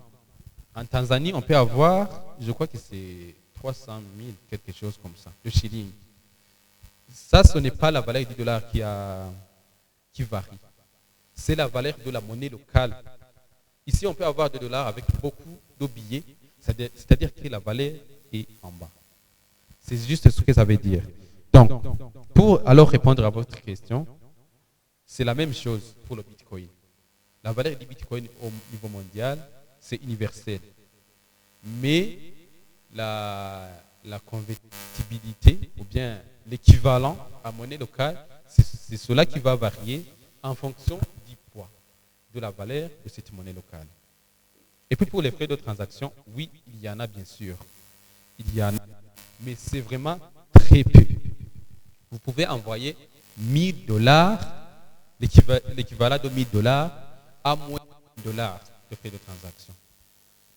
En Tanzanie, on peut avoir, je crois que c'est 300 000, quelque chose comme ça, de shilling. Ça, ce n'est pas la valeur du dollar qui varie. C'est la valeur de la monnaie locale. Ici, on peut avoir des dollars avec beaucoup de billets, c'est-à-dire que la valeur est en bas. C'est juste ce que ça veut dire. Donc, pour alors répondre à votre question, c'est la même chose pour le Bitcoin. La valeur du Bitcoin au niveau mondial, c'est universel. Mais la convertibilité, ou bien l'équivalent à monnaie locale, c'est cela qui va varier en fonction du poids de la valeur de cette monnaie locale. Et puis pour les frais de transaction, oui, il y en a bien sûr. Il y en a, mais c'est vraiment très peu. Vous pouvez envoyer $1000, l'équivalent de $1000, à moins de $1 de frais de transaction.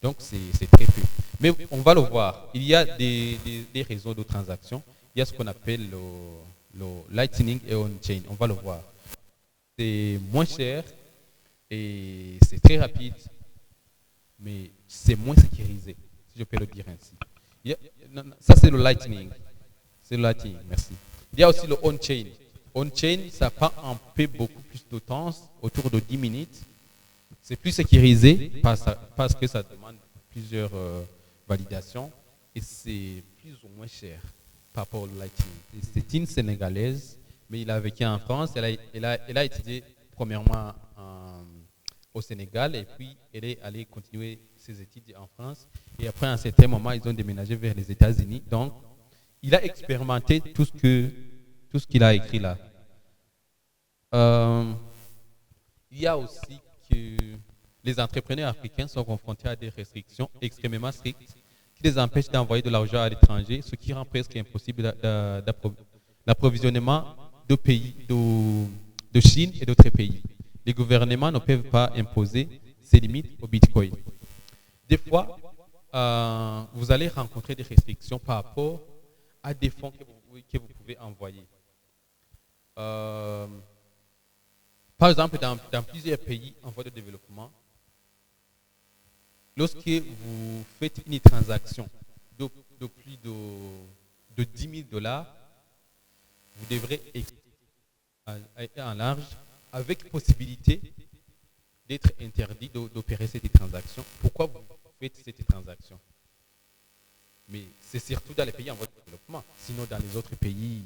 Donc c'est très peu. Mais on va le voir. Il y a des réseaux de transactions. Il y a ce qu'on appelle le Lightning et on-chain. On va le voir. C'est moins cher et c'est très rapide, mais c'est moins sécurisé, si je peux le dire ainsi. Ça, c'est le Lightning. C'est le Lightning, merci. Il y a aussi le on-chain. On-chain, ça prend un peu beaucoup plus de temps, autour de 10 minutes. C'est plus sécurisé parce que ça demande plusieurs validations et c'est plus ou moins cher par rapport au Lightning. C'est une Sénégalaise, mais il a vécu en France. Elle a étudié premièrement au Sénégal et puis elle est allée continuer ses études en France. Et après, à un certain moment, ils ont déménagé vers les États-Unis. Donc, il a expérimenté tout ce qu'il a écrit là. Il y a aussi que les entrepreneurs africains sont confrontés à des restrictions extrêmement strictes qui les empêchent d'envoyer de l'argent à l'étranger, ce qui rend presque impossible l'approvisionnement de pays, de Chine et d'autres pays. Les gouvernements ne peuvent pas imposer ces limites au Bitcoin. Des fois, vous allez rencontrer des restrictions par rapport à des fonds que vous pouvez envoyer. Par exemple, dans plusieurs pays en voie de développement, lorsque vous faites une transaction de plus de $10 000, vous devrez écrire en large avec possibilité d'être interdit d'opérer cette transaction. Pourquoi vous faites cette transaction? Mais c'est surtout dans les pays en voie de développement. Sinon, dans les autres pays,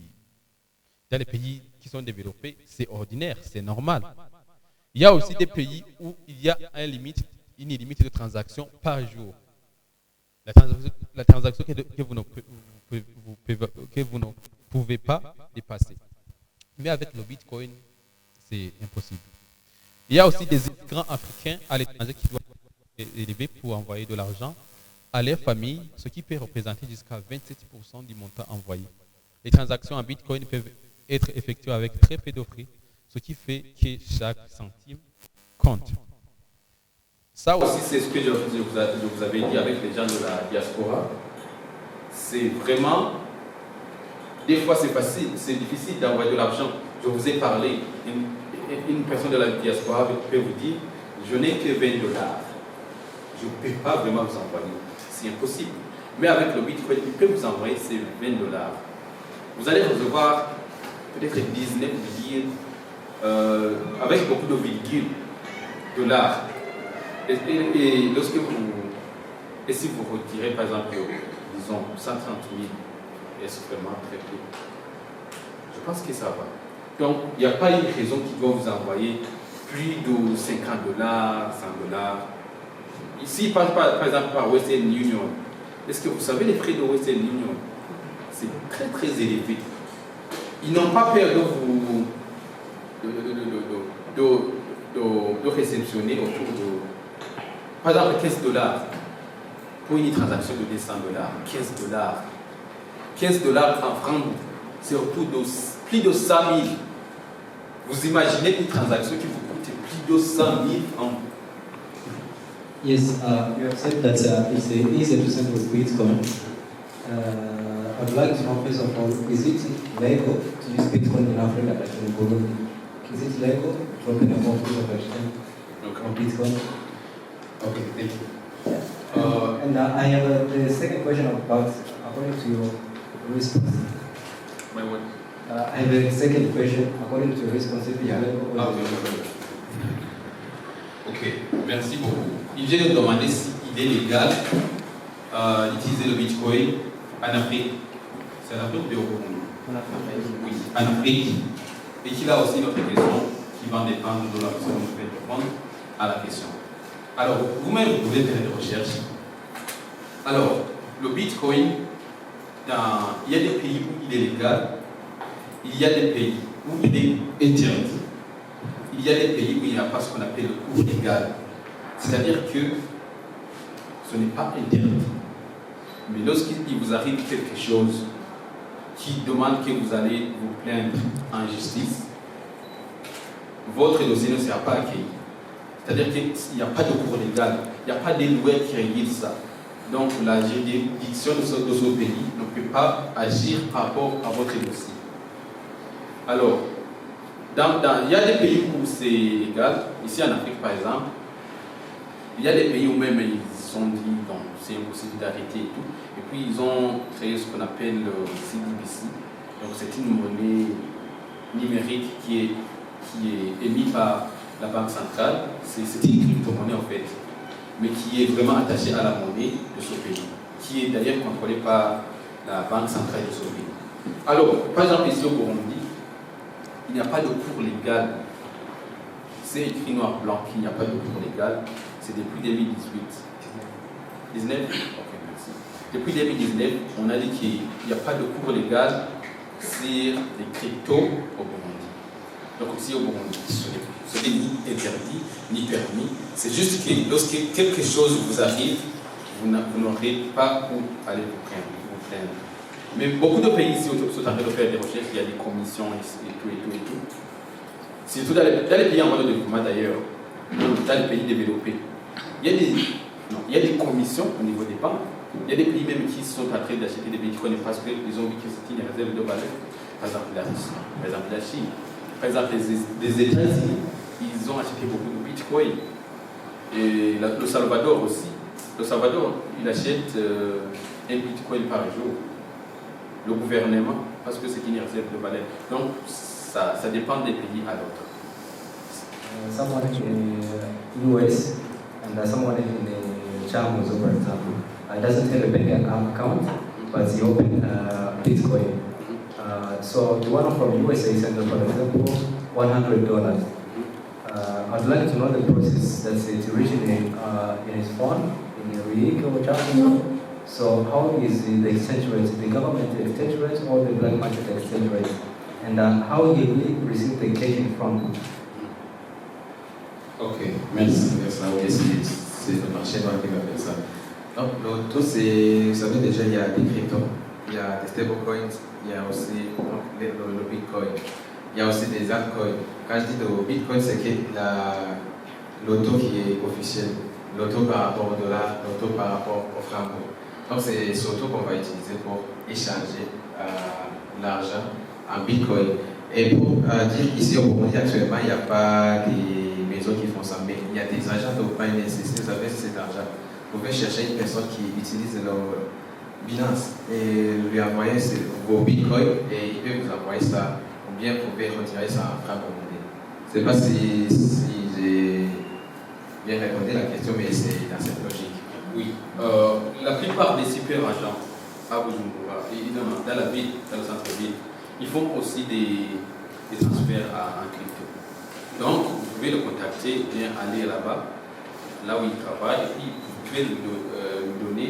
dans les pays qui sont développés, c'est ordinaire, c'est normal. Il y a aussi des pays où il y a une limite de transactions par jour. La transaction que vous ne pouvez pas dépasser. Mais avec le Bitcoin, c'est impossible. Il y a aussi des immigrants africains à l'étranger qui doivent être élevés pour envoyer de l'argent à leur famille, ce qui peut représenter jusqu'à 27% du montant envoyé. Les transactions en Bitcoin peuvent être effectuées avec très peu de frais, ce qui fait que chaque centime compte. Ça aussi, c'est ce que je vous avais dit avec les gens de la diaspora. C'est vraiment, des fois c'est facile, c'est difficile d'envoyer de l'argent. Je vous ai parlé, une personne de la diaspora peut vous dire, je n'ai que $20. Je ne peux pas vraiment vous envoyer. C'est impossible. Mais avec le Bitcoin, il peut vous envoyer ces $20. Vous allez recevoir peut-être 19 virgules, avec beaucoup de virgules, $. Et lorsque si vous retirez par exemple, disons, 130 000, est-ce vraiment très peu? Je pense que ça va. Donc, il n'y a pas une raison qui doit vous envoyer plus de $50, $100. Ici, par exemple, par Western Union. Est-ce que vous savez les frais de Western Union? C'est très très élevé. Ils n'ont pas peur de vous de réceptionner autour de, par exemple, $15 pour une transaction de $200. $15 en francs, c'est autour de plus de 100 000. Vous imaginez une transaction qui vous coûte plus de 100 000 francs? Yes, you have said that it's easy to send with Bitcoin. I'd like to know, first of all, is it legal to use Bitcoin in Africa, like in Burundi? Is it legal to open a office of exchange on Bitcoin? Okay, thank you. And I have the second question about, according to your response. My what? I have a second question according to your response. Ok, merci beaucoup. Il vient de demander s'il est légal d'utiliser le Bitcoin en Afrique. C'est en Afrique ou au Burundi? En Afrique. Oui, en Afrique. Et qu'il a aussi une autre question qui va dépendre de la façon dont vous pouvez répondre à la question. Alors, vous-même, vous pouvez faire des recherches. Alors, le Bitcoin, il y a des pays où il est légal, il y a des pays où il est interdit. Il y a des pays où il n'y a pas ce qu'on appelle le cours légal. C'est-à-dire que ce n'est pas interdit. Mais lorsqu'il vous arrive quelque chose qui demande que vous allez vous plaindre en justice, votre dossier ne sera pas accueilli. C'est-à-dire qu'il n'y a pas de cours légal, il n'y a pas de loi qui régule ça. Donc la juridiction de ce pays ne peut pas agir par rapport à votre dossier. Alors, il y a des pays où c'est légal, ici en Afrique par exemple, il y a des pays où même ils sont dit donc c'est impossible d'arrêter et tout, et puis ils ont créé ce qu'on appelle le CDBC, donc c'est une monnaie numérique qui est émise par la banque centrale, c'est une crypto-monnaie en fait, mais qui est vraiment attachée à la monnaie de ce pays, qui est d'ailleurs contrôlée par la banque centrale de ce pays. Alors, par exemple ici au Burundi, il n'y a pas de cours légal. C'est écrit noir-blanc qu'il n'y a pas de cours légal. C'est depuis 2018. 19 ? Ok, merci. Depuis 2019, on a dit qu'il n'y a pas de cours légal sur les cryptos au Burundi. Donc ici au Burundi, ce n'est ni interdit, ni permis. C'est juste que lorsque quelque chose vous arrive, vous n'aurez pas où aller vous plaindre. Mais beaucoup de pays ici sont en train de faire des recherches, il y a des commissions et tout. Surtout dans les pays en voie de développement d'ailleurs, dans les pays développés. Il y a des commissions au niveau des banques. Il y a des pays même qui sont en train d'acheter des bitcoins parce qu'ils ont vu que c'est une réserve de valeur. Par exemple la Russie, par exemple la Chine, par exemple les États-Unis, ils ont acheté beaucoup de bitcoins. Et le Salvador aussi. Le Salvador, il achète un bitcoin par jour. Le gouvernement, parce que c'est une réserve de valeur. Donc, ça dépend des pays à l'autre. Someone in the US and someone in Chamuzo, for example, doesn't have a bank account, but he opened Bitcoin. So the one from USA sent, for example, $100. I'd like to know the process that's it originally in his phone, in a rig or Chamuzo. So how is the exchange rate, the government exchange rate or the black market exchange rate? And how he will receive the cash from? Ok, merci. Oui, c'est le marché noir qui va faire ça. Donc, l'auto, c'est, vous savez déjà, il y a des cryptos, il y a des stablecoins, il y a aussi le Bitcoin, il y a aussi des altcoins. Quand je dis le Bitcoin, c'est que l'auto qui est officielle, l'auto par rapport au dollar, l'auto par rapport au franc. Donc c'est surtout qu'on va utiliser pour échanger l'argent en Bitcoin. Et pour dire qu'ici au Burundi actuellement, il n'y a pas des maisons qui font ça, mais il y a des agents de Binance. Si vous avez cet argent, vous pouvez chercher une personne qui utilise leur Binance et lui envoyer vos Bitcoins et il peut vous envoyer ça, ou bien vous pouvez retirer ça en franc burundais. Je ne sais pas si j'ai bien répondu à la question, mais c'est dans cette logique. Oui, la plupart des super agents à Bujumbura, évidemment, dans la ville, dans le centre-ville, ils font aussi des transferts en crypto. Donc, vous pouvez le contacter, bien aller là-bas, là où il travaille, et puis vous pouvez lui donner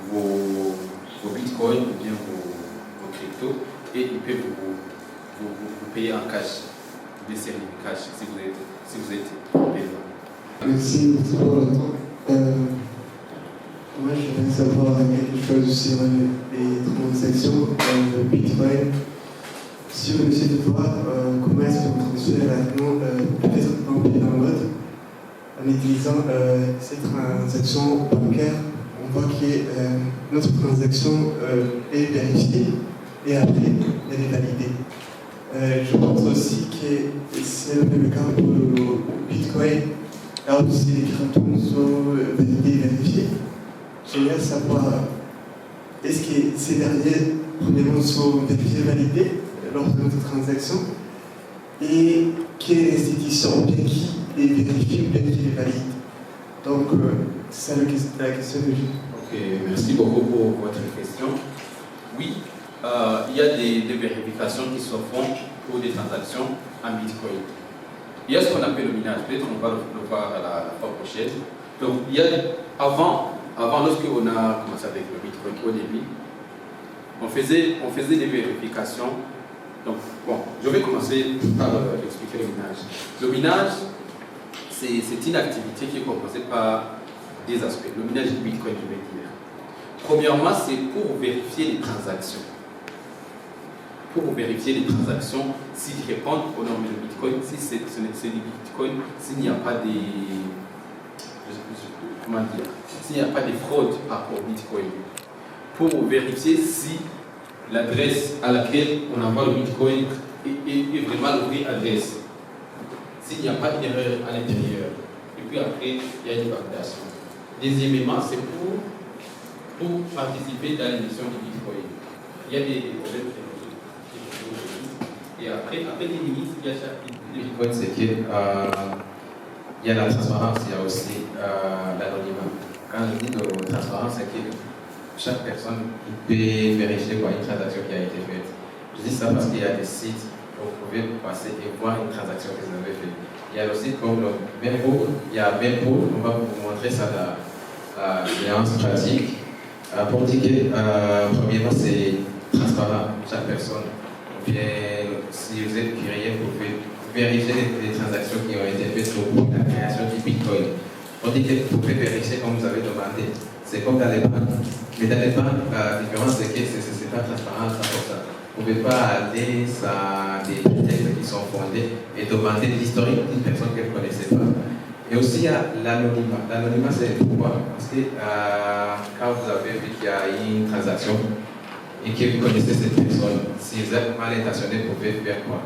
vos bitcoins ou bien vos cryptos, et il peut vous payer en cash, vous laisser en cash si vous êtes présent. Merci pour le temps. Moi, je voudrais savoir quelque chose sur les transactions de Bitcoin. Sur le site de voir comment est-ce que vous transférez maintenant peut-être d'un pays dans l'autre en utilisant cette transaction bancaire. On voit que notre transaction est vérifiée et après elle est validée. Je pense aussi que c'est le même cas pour le Bitcoin. Là aussi, les cryptos sont validés et vérifiés. j'aimerais savoir, est-ce que ces derniers, premièrement, sont vérifiés et validés lors de notre transaction, et quelle institution, bien qui les vérifie ou bien qui les valide. Donc, c'est ça la question que j'ai. Ok, merci beaucoup pour votre question. Oui, il y a des vérifications qui se font pour des transactions en Bitcoin. Il y a ce qu'on appelle le minage, peut-être on va le voir à la fois prochaine. Donc, il y a, avant lorsqu'on a commencé avec le Bitcoin au début, on faisait des vérifications. Donc, bon, je vais commencer par expliquer le minage. Le minage, c'est une activité qui est composée par des aspects. Le minage du Bitcoin, je vais dire. Premièrement, c'est pour vérifier les transactions. Pour vérifier les transactions, s'ils répondent aux normes de Bitcoin, si c'est du Bitcoin, s'il n'y a pas des... Comment dire? S'il n'y a pas de fraude par rapport au Bitcoin. Pour vérifier si l'adresse à laquelle on envoie le Bitcoin est vraiment la vraie adresse. S'il n'y a pas d'erreur à l'intérieur. Et puis après, il y a une validation. Deuxièmement, c'est pour participer dans l'émission du Bitcoin. Il y a des problèmes techniques. Et après les limites, il y a chaque Bitcoin, c'est qu'il y a la transparence, il y a aussi l'anonymat. Quand je dis de transparence, c'est que chaque personne peut vérifier quoi, une transaction qui a été faite. Je dis ça parce qu'il y a des sites où vous pouvez passer et voir une transaction que vous avez faite. Il y a aussi comme le Mempool, il y a Mempool, on va vous montrer ça dans la séance pratique. Pour dire que, premièrement, c'est transparent, chaque personne. Bien, si vous êtes curieux, vous pouvez vérifier les transactions qui ont été faites pour la création du Bitcoin. On dit que vous pouvez vérifier comme vous avez demandé. C'est comme dans les banques. Mais dans les banques, la différence c'est que ce n'est pas transparent à 100%. Vous ne pouvez pas aller à des textes qui sont fondés et demander l'historique d'une personne que vous ne connaissez pas. Et aussi, il y a l'anonymat. L'anonymat, c'est pourquoi? Parce que quand vous avez vu qu'il y a une transaction et que vous connaissez cette personne, si vous êtes mal intentionné, vous pouvez faire quoi?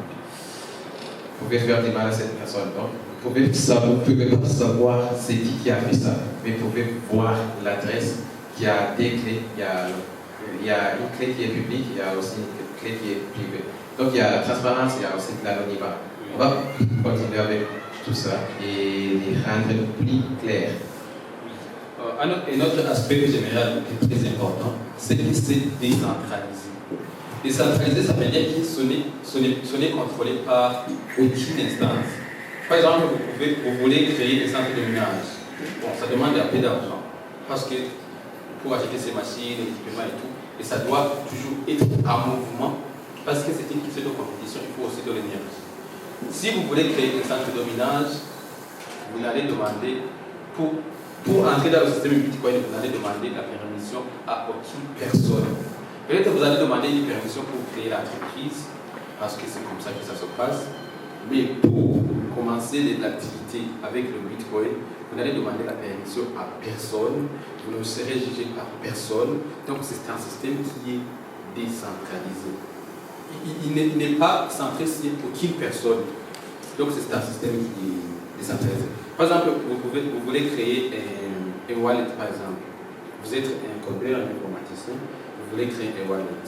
Vous pouvez faire du mal à cette personne. Donc, vous ne pouvez pas savoir c'est qui a fait ça, mais vous pouvez voir l'adresse qui a des clés. Il y a une clé qui est publique, il y a aussi une clé qui est privée. Donc, il y a la transparence, il y a aussi l'anonymat. On va continuer avec tout ça et les rendre plus clairs. Un autre aspect général qui est très important, c'est que c'est décentralisé. Décentralisé, ça veut dire que ce n'est contrôlé par aucune instance. Par exemple, vous voulez créer des centres de minage. Bon, ça demande un peu d'argent. Parce que pour acheter ces machines, l'équipement et tout, et ça doit toujours être en mouvement. Parce que c'est une question de compétition, il faut aussi de l'énergie. Si vous voulez créer un centre de minage, vous allez demander, pour entrer dans le système Bitcoin, vous allez demander la permission à aucune personne. Peut-être que vous allez demander une permission pour créer l'entreprise, parce que c'est comme ça que ça se passe. Mais pour commencer l'activité avec le Bitcoin, vous allez demander la permission à personne, vous ne serez jugé par personne. Donc c'est un système qui est décentralisé. Il n'est pas centré sur aucune personne. Donc c'est un système qui est décentralisé. Par exemple, vous voulez créer un wallet, par exemple. Vous êtes un codeur, un informaticien, vous voulez créer un wallet.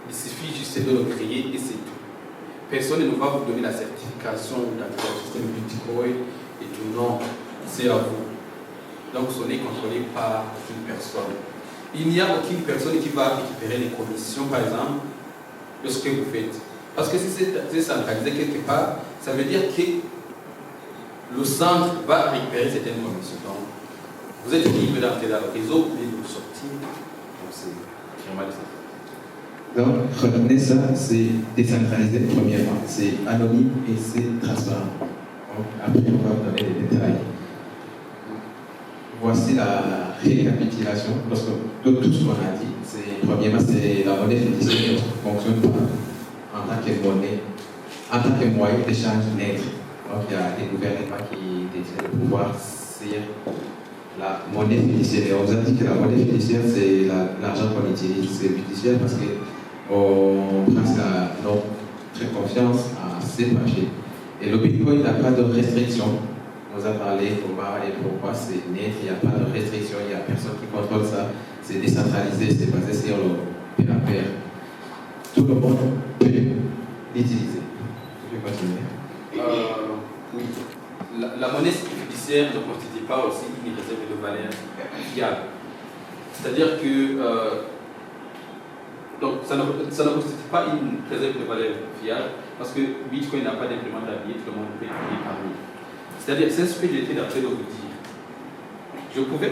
Il suffit juste de le créer et c'est tout. Personne ne va vous donner la certification dans le système Bitcoin et tout. Non, c'est à vous. Donc ce n'est contrôlé par une personne. Il n'y a aucune personne qui va récupérer les commissions, par exemple, de ce que vous faites. Parce que si c'est centralisé quelque part, ça veut dire que le centre va récupérer certaines commissions. Donc, vous êtes libre d'entrer dans le réseau et de sortir. Donc, c'est vraiment décentralisé. Donc, retenez ça, c'est décentralisé, premièrement, c'est anonyme et c'est transparent. Donc, après, on va vous donner des détails. Voici la récapitulation, parce que tout ce qu'on a dit, premièrement, c'est la monnaie fiduciaire qui fonctionne en tant que monnaie, en tant que moyen d'échange neutre. Donc, il y a des gouvernements qui détiennent le pouvoir sur la monnaie fiduciaire. On vous a dit que la monnaie fiduciaire, c'est l'argent qu'on utilise. C'est fiduciaire parce qu'on prend notre confiance à ces marchés. Et le Bitcoin n'a pas de restriction. on nous a parlé comment et pourquoi c'est net, il n'y a pas de restriction, il n'y a personne qui contrôle ça, c'est décentralisé, c'est basé sur le pair à pair. Tout le monde peut l'utiliser. Je vais continuer. Oui. La monnaie fiduciaire ne constitue pas aussi une réserve de valeur fiable. C'est-à-dire que donc, ça ne constitue pas une réserve de valeur fiable parce que Bitcoin n'a pas d'imprimante à billets, tout le monde peut payer par lui. C'est-à-dire, c'est ce que j'étais en train de vous dire. Je pouvais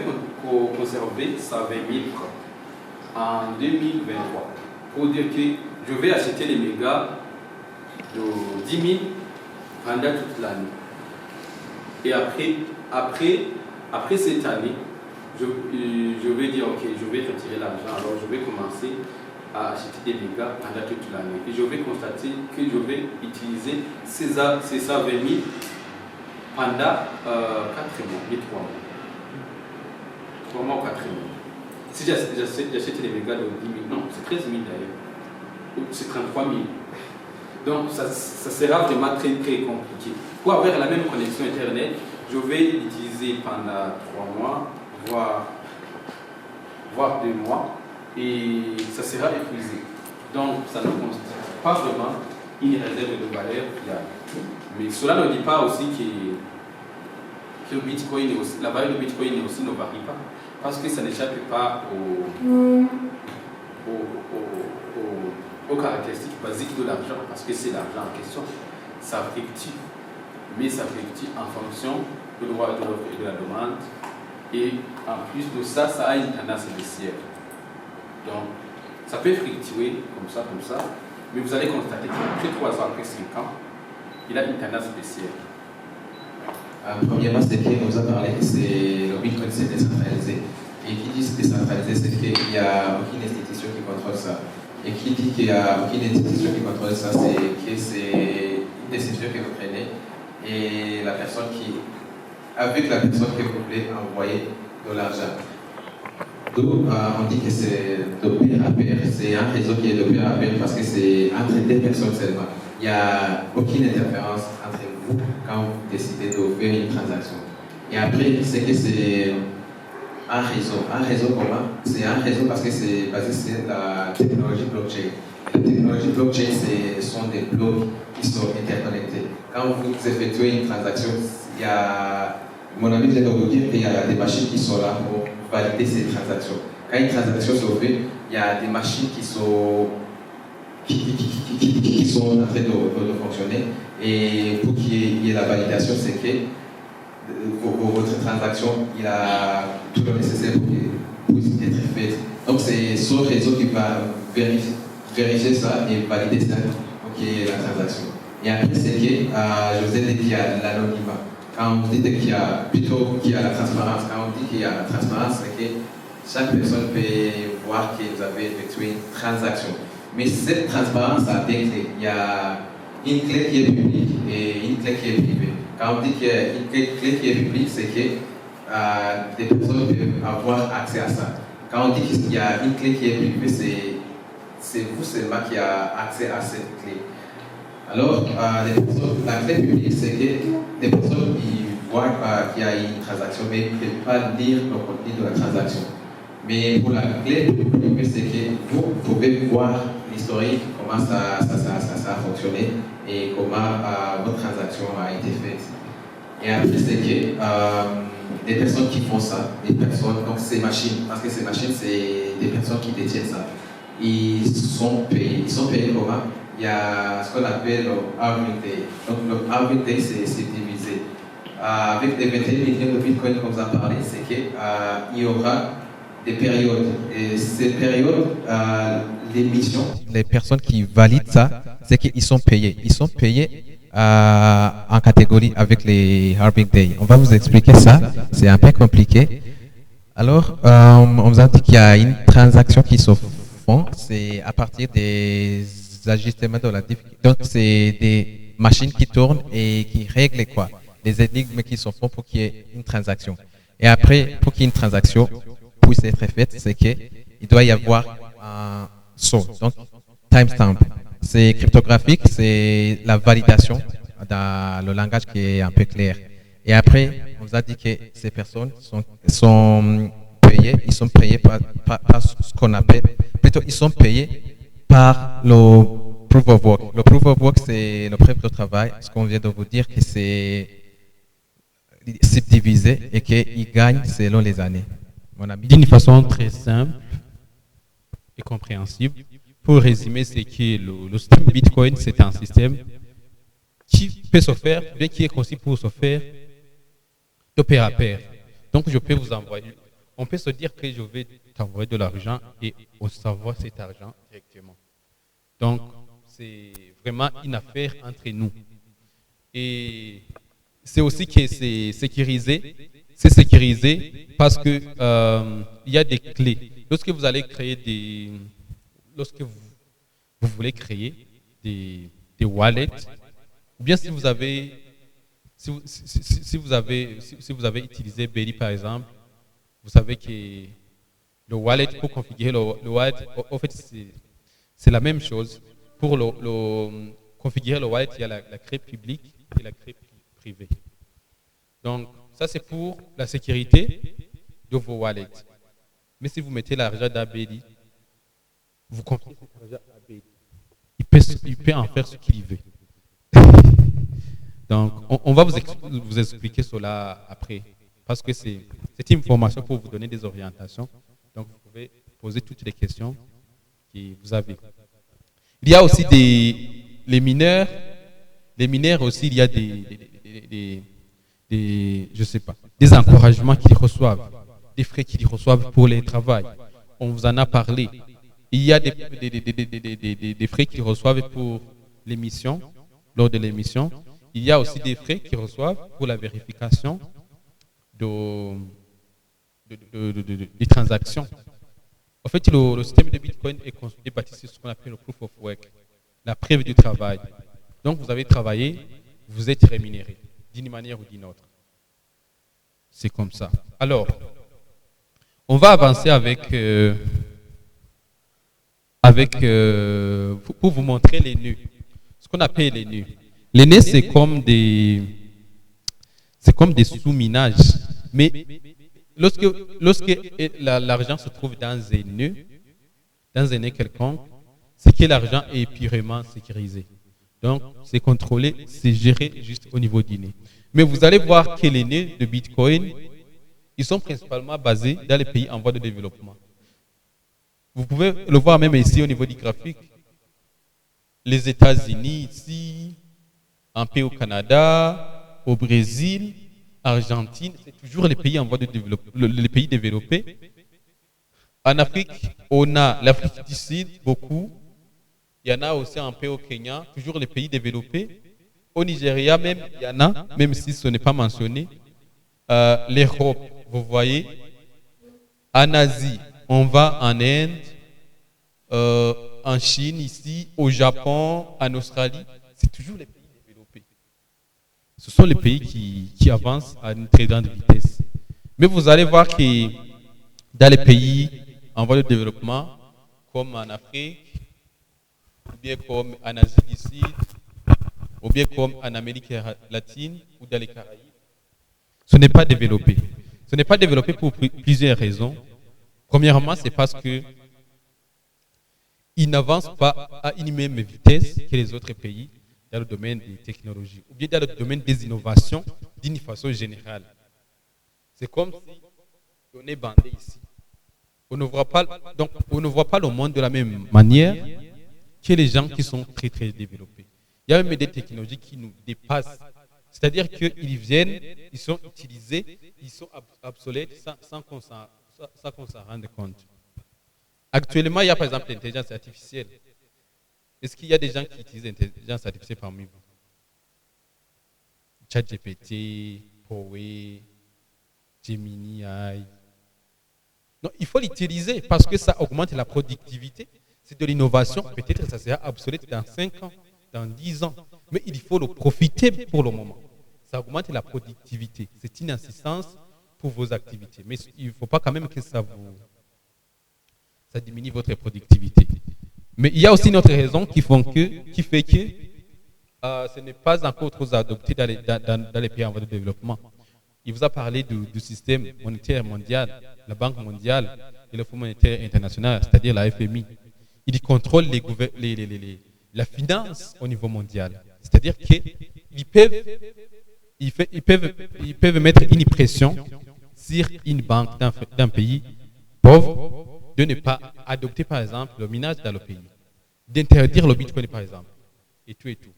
conserver 120 000 francs en 2023 pour dire que je vais acheter les mégas de 10 000 pendant toute l'année. Et après cette année, je vais dire, ok, je vais retirer l'argent, alors je vais commencer à acheter des mégas pendant toute l'année. Et je vais constater que je vais utiliser ces 120 000 pendant 4 mois, et 3 mois. 3 mois ou 4 mois. Si j'achète les mégas de 10 000, non, c'est 13 000 d'ailleurs. C'est 33 000. Donc ça sera vraiment très très compliqué. Pour avoir la même connexion Internet, je vais l'utiliser pendant 3 mois, voire 2 mois, et ça sera épuisé. Donc ça ne constitue pas vraiment une réserve de valeur fiable. Mais cela ne dit pas aussi que Bitcoin est aussi, la valeur de Bitcoin aussi ne varie pas, parce que ça n'échappe pas aux caractéristiques basiques de l'argent, parce que c'est l'argent en question. Ça fluctue, mais ça fluctue en fonction du droit de l'offre et de la demande. Et en plus de ça, ça a une tendance baissière. Donc, ça peut fluctuer comme ça, mais vous allez constater qu'après 3 ans, après 5 ans, il a une tendance baissière. Premièrement, c'est qu'il nous a parlé que le Bitcoin c'est décentralisé. Et qui dit décentralisé, c'est qu'il n'y a aucune institution qui contrôle ça. Et qui dit qu'il n'y a aucune institution qui contrôle ça, c'est que c'est une décision que vous prenez et avec la personne que vous voulez envoyer de l'argent. D'où on dit que c'est de pair à pair. C'est un réseau qui est de pair à pair parce que c'est entre 2 personnes seulement. Il n'y a aucune interférence entre vous quand vous décidez de faire une transaction. Et après, c'est que c'est un réseau. Un réseau comment? C'est un réseau parce que c'est basé sur la technologie blockchain. La technologie blockchain, ce sont des blocs qui sont interconnectés. Quand vous effectuez une transaction, il y a, mon ami vient de vous dire qu'il y a des machines qui sont là pour valider ces transactions. Quand une transaction se fait, il y a des machines qui sont en train de fonctionner. Et pour qu'il y ait la validation, c'est que votre transaction, il a tout le nécessaire pour être faite. Donc c'est ce réseau qui va vérifier ça et valider ça pour qu'il y ait la transaction. Et après, c'est que je vous ai dit qu'il y a l'anonymat. Quand on dit qu'il y a la transparence, quand on dit qu'il y a la transparence, c'est que chaque personne peut voir que vous avez effectué une transaction. Mais cette transparence a 2 clés. Il y a une clé qui est publique et une clé qui est privée. Quand on dit qu'il y a une clé qui est publique, c'est que des personnes peuvent avoir accès à ça. Quand on dit qu'il y a une clé qui est privée, c'est vous seulement qui avez accès à cette clé. Alors, la clé publique, c'est que des personnes qui voient qu'il y a une transaction, mais ils ne peuvent pas lire le contenu de la transaction. Mais pour la clé privée, c'est que vous pouvez voir l'historique, comment ça a fonctionné et comment votre transaction a été faite. Et après, c'est que des personnes qui font ça, donc ces machines, parce que ces machines, c'est des personnes qui détiennent ça. Ils sont payés. Ils sont payés comment? Il y a ce qu'on appelle le halving day. Donc le halving day, c'est divisé. Avec les 21 millions de bitcoins comme vous en parlez, c'est qu'il y aura des périodes. Et ces périodes, les personnes qui valident ça, c'est qu'ils sont payés. Ils sont payés en catégorie avec les halving day. On va vous expliquer ça. C'est un peu compliqué. Alors, on vous a dit qu'il y a une transaction qui se font. C'est à partir des ajustements de la difficulté. Donc, c'est des machines qui tournent et qui règlent quoi? Les énigmes qui se font pour qu'il y ait une transaction. Et après, pour qu'il y ait une transaction puisse être faite, c'est qu'il doit y avoir un saut, donc timestamp. C'est cryptographique, c'est la validation dans le langage qui est un peu clair. Et après, on vous a dit que ces personnes sont payées, ils sont payés par ce qu'on appelle, plutôt ils sont payés par le proof of work. Le proof of work, c'est le preuve de travail, ce qu'on vient de vous dire, que c'est subdivisé et qu'ils gagnent selon les années. D'une façon très simple et compréhensible, pour résumer, c'est que le système Bitcoin, c'est un système qui peut se faire, bien qui est conçu pour se faire de pair à pair. Donc, je peux vous envoyer, on peut se dire que je vais t'envoyer de l'argent et on s'envoie cet argent directement. Donc, c'est vraiment une affaire entre nous. Et c'est aussi que c'est sécurisé. C'est sécurisé parce que il y a des clés. Lorsque vous allez créer lorsque vous voulez créer des wallets, ou bien si vous avez utilisé Belly par exemple, vous savez que le wallet, pour configurer le wallet, en fait c'est la même chose. Pour configurer le wallet, il y a la clé publique et la clé privée. Donc ça c'est pour la sécurité de vos wallets. Mais si vous mettez l'argent d'Abedi, vous confiez cet argent à Abedi. Il peut en faire ce qu'il veut. Donc, on va vous expliquer cela après, parce que c'est une formation pour vous donner des orientations. Donc, vous pouvez poser toutes les questions que vous avez. Il y a aussi les mineurs. Les mineurs aussi, il y a des encouragements qu'ils reçoivent, des frais qu'ils reçoivent pour les travail. On vous en a parlé. Il y a des frais qu'ils reçoivent pour l'émission, lors de l'émission. Il y a aussi des frais qu'ils reçoivent pour la vérification des transactions. En fait, le système de Bitcoin est construit bâti sur ce qu'on appelle le proof of work, la preuve du travail. Donc, vous avez travaillé, vous êtes rémunéré d'une manière ou d'une autre. C'est comme ça. Alors, on va avancer pour vous montrer les nœuds. Ce qu'on appelle les nœuds. Les nœuds, c'est comme des sous-minages. Mais lorsque l'argent se trouve dans un nœud quelconque, c'est que l'argent est purement sécurisé. Donc, c'est contrôlé, c'est géré juste au niveau du nœud. Mais vous allez voir que les nœuds de Bitcoin, ils sont principalement basés dans les pays en voie de développement. Vous pouvez le voir même ici au niveau du graphique. Les États-Unis ici, un peu au Canada, au Brésil, Argentine, c'est toujours les pays en voie de développement, les pays développés. En Afrique, on a l'Afrique du Sud, beaucoup. Il y en a aussi un peu au Kenya, toujours les pays développés. Au Nigeria même, il y en a, même si ce n'est pas mentionné. L'Europe, vous voyez. En Asie, on va en Inde, en Chine ici, au Japon, en Australie. C'est toujours les pays développés. Ce sont les pays qui avancent à une très grande vitesse. Mais vous allez voir que dans les pays en voie de développement, comme en Afrique, ou bien comme en Asie du Sud, ou bien comme en Amérique latine ou dans les Caraïbes, ce n'est pas développé. Ce n'est pas développé pour plusieurs raisons. Premièrement, c'est parce que ils n'avancent pas à une même vitesse que les autres pays dans le domaine des technologies ou bien dans le domaine des innovations d'une façon générale. C'est comme si on est bandé ici. On ne voit pas le monde de la même manière que les gens qui sont très très développés. Il y a même des technologies qui nous dépassent. C'est-à-dire qu'ils viennent, ils sont utilisés, ils sont obsolètes sans qu'on s'en rende compte. Actuellement, il y a par exemple l'intelligence artificielle. Est-ce qu'il y a des gens qui utilisent l'intelligence artificielle parmi vous? ChatGPT, Power, Gemini AI. Non, il faut l'utiliser parce que ça augmente la productivité. C'est de l'innovation. Peut-être que ça sera obsolète dans 5 ans, dans 10 ans. Mais il faut le profiter pour le moment. Ça augmente la productivité. C'est une assistance pour vos activités. Mais il ne faut pas quand même que ça diminue votre productivité. Mais il y a aussi une autre raison qui fait que ce n'est pas encore trop adopté dans les pays en voie de développement. Il vous a parlé du système monétaire mondial, la Banque mondiale et le Fonds monétaire international, c'est-à-dire la FMI. Il contrôle la finance au niveau mondial. C'est-à-dire qu'ils peuvent mettre une pression sur une banque d'un pays pauvre de ne pas adopter, par exemple, le minage dans le pays, d'interdire le bitcoin, par exemple, et tout et tout.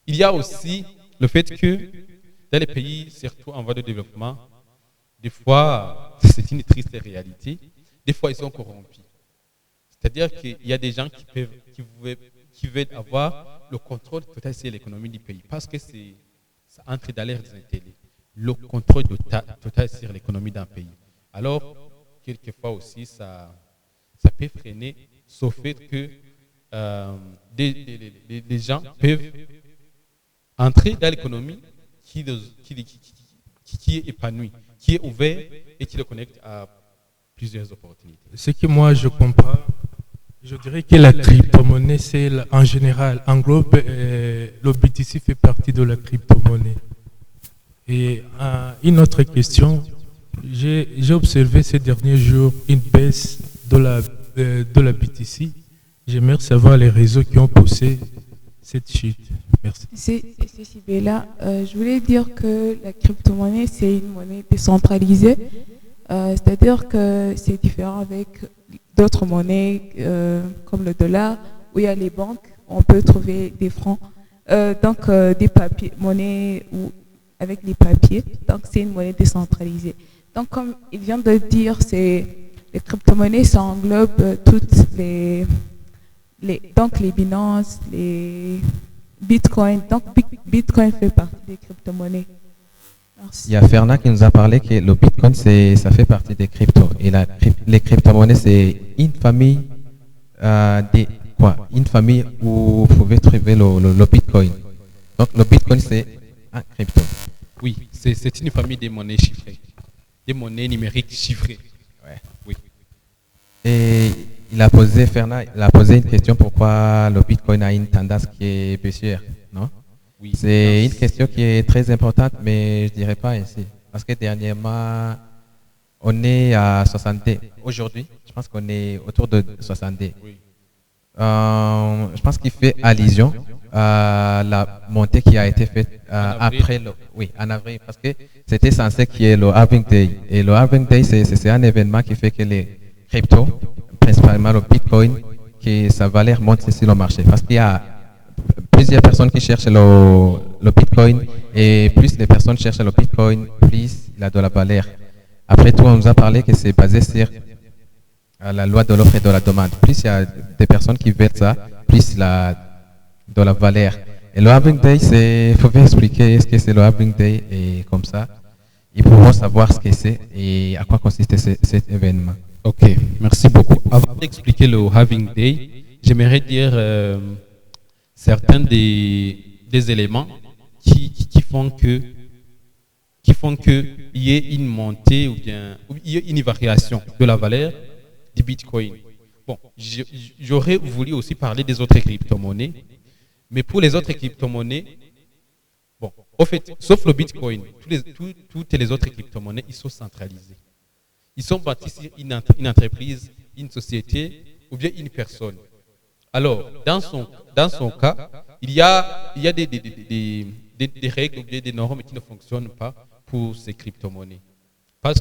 Il y a aussi le fait que dans les pays, surtout en voie de développement, des fois, c'est une triste réalité, des fois ils sont corrompus. C'est-à-dire qu'il y a des gens qui veulent avoir le contrôle total sur l'économie du pays, parce que ça entre dans l'air des intérêts, le contrôle total sur l'économie d'un pays. Alors, quelquefois aussi, ça peut freiner, sauf fait que des gens peuvent entrer dans l'économie qui est épanouie, qui est ouverte et qui le connecte à plusieurs opportunités. Ce que moi je comprends, je dirais que la crypto-monnaie, c'est en général, englobe, le BTC fait partie de la crypto-monnaie. Et une autre question, j'ai observé ces derniers jours une baisse de la BTC. J'aimerais savoir les réseaux qui ont poussé cette chute. Merci. C'est Sibella. Je voulais dire que la crypto-monnaie, c'est une monnaie décentralisée. C'est-à-dire que c'est différent avec d'autres monnaies comme le dollar, où il y a les banques, on peut trouver des francs. Donc des papiers, monnaie avec les papiers. Donc c'est une monnaie décentralisée. Donc comme il vient de dire, les crypto-monnaies, ça englobe toutes donc les Binance, les Bitcoin. Donc Bitcoin fait partie des crypto-monnaies. Merci. Il y a Fernand qui nous a parlé que le Bitcoin, ça fait partie des cryptos. Et les crypto-monnaies, c'est une famille, une famille où vous pouvez trouver le Bitcoin. Donc le Bitcoin, c'est un crypto. Oui, c'est une famille de monnaies chiffrées, des monnaies numériques chiffrées. Ouais. Oui. Et Fernand, il a posé une question, pourquoi le Bitcoin a une tendance qui est baissière, non? Oui. C'est une question qui est très importante, mais je ne dirais pas ainsi. Parce que dernièrement, on est à 60D. Aujourd'hui, je pense qu'on est autour de 60D. Oui. Je pense qu'il fait allusion à la montée qui a été faite après en avril, parce que c'était censé qu'il y ait le halving day. Et le halving day, c'est un événement qui fait que les cryptos, principalement le Bitcoin, que sa valeur monte sur le marché. Parce qu'il y a plusieurs personnes qui cherchent le Bitcoin, et plus les personnes cherchent le Bitcoin, plus il a de la valeur. Après tout, on nous a parlé que c'est basé sur la loi de l'offre et de la demande. Plus il y a des personnes qui veulent ça, plus de la valeur. Et le halving day, il faut bien expliquer ce que c'est le halving day, et comme ça, ils pourront savoir ce que c'est et à quoi consiste cet événement. Ok, merci beaucoup. Avant d'expliquer le halving day, j'aimerais dire certains des éléments qui font qu'il y ait une montée ou bien il y ait une variation de la valeur du Bitcoin. Bon, j'aurais voulu aussi parler des autres crypto-monnaies, mais pour les autres crypto-monnaies, bon, au fait, sauf le Bitcoin, toutes les autres crypto-monnaies, ils sont centralisés. Ils sont bâtis sur une entreprise, une société ou bien une personne. Alors, dans son cas, il y a des règles ou bien des normes qui ne fonctionnent pas pour ces crypto-monnaies. Parce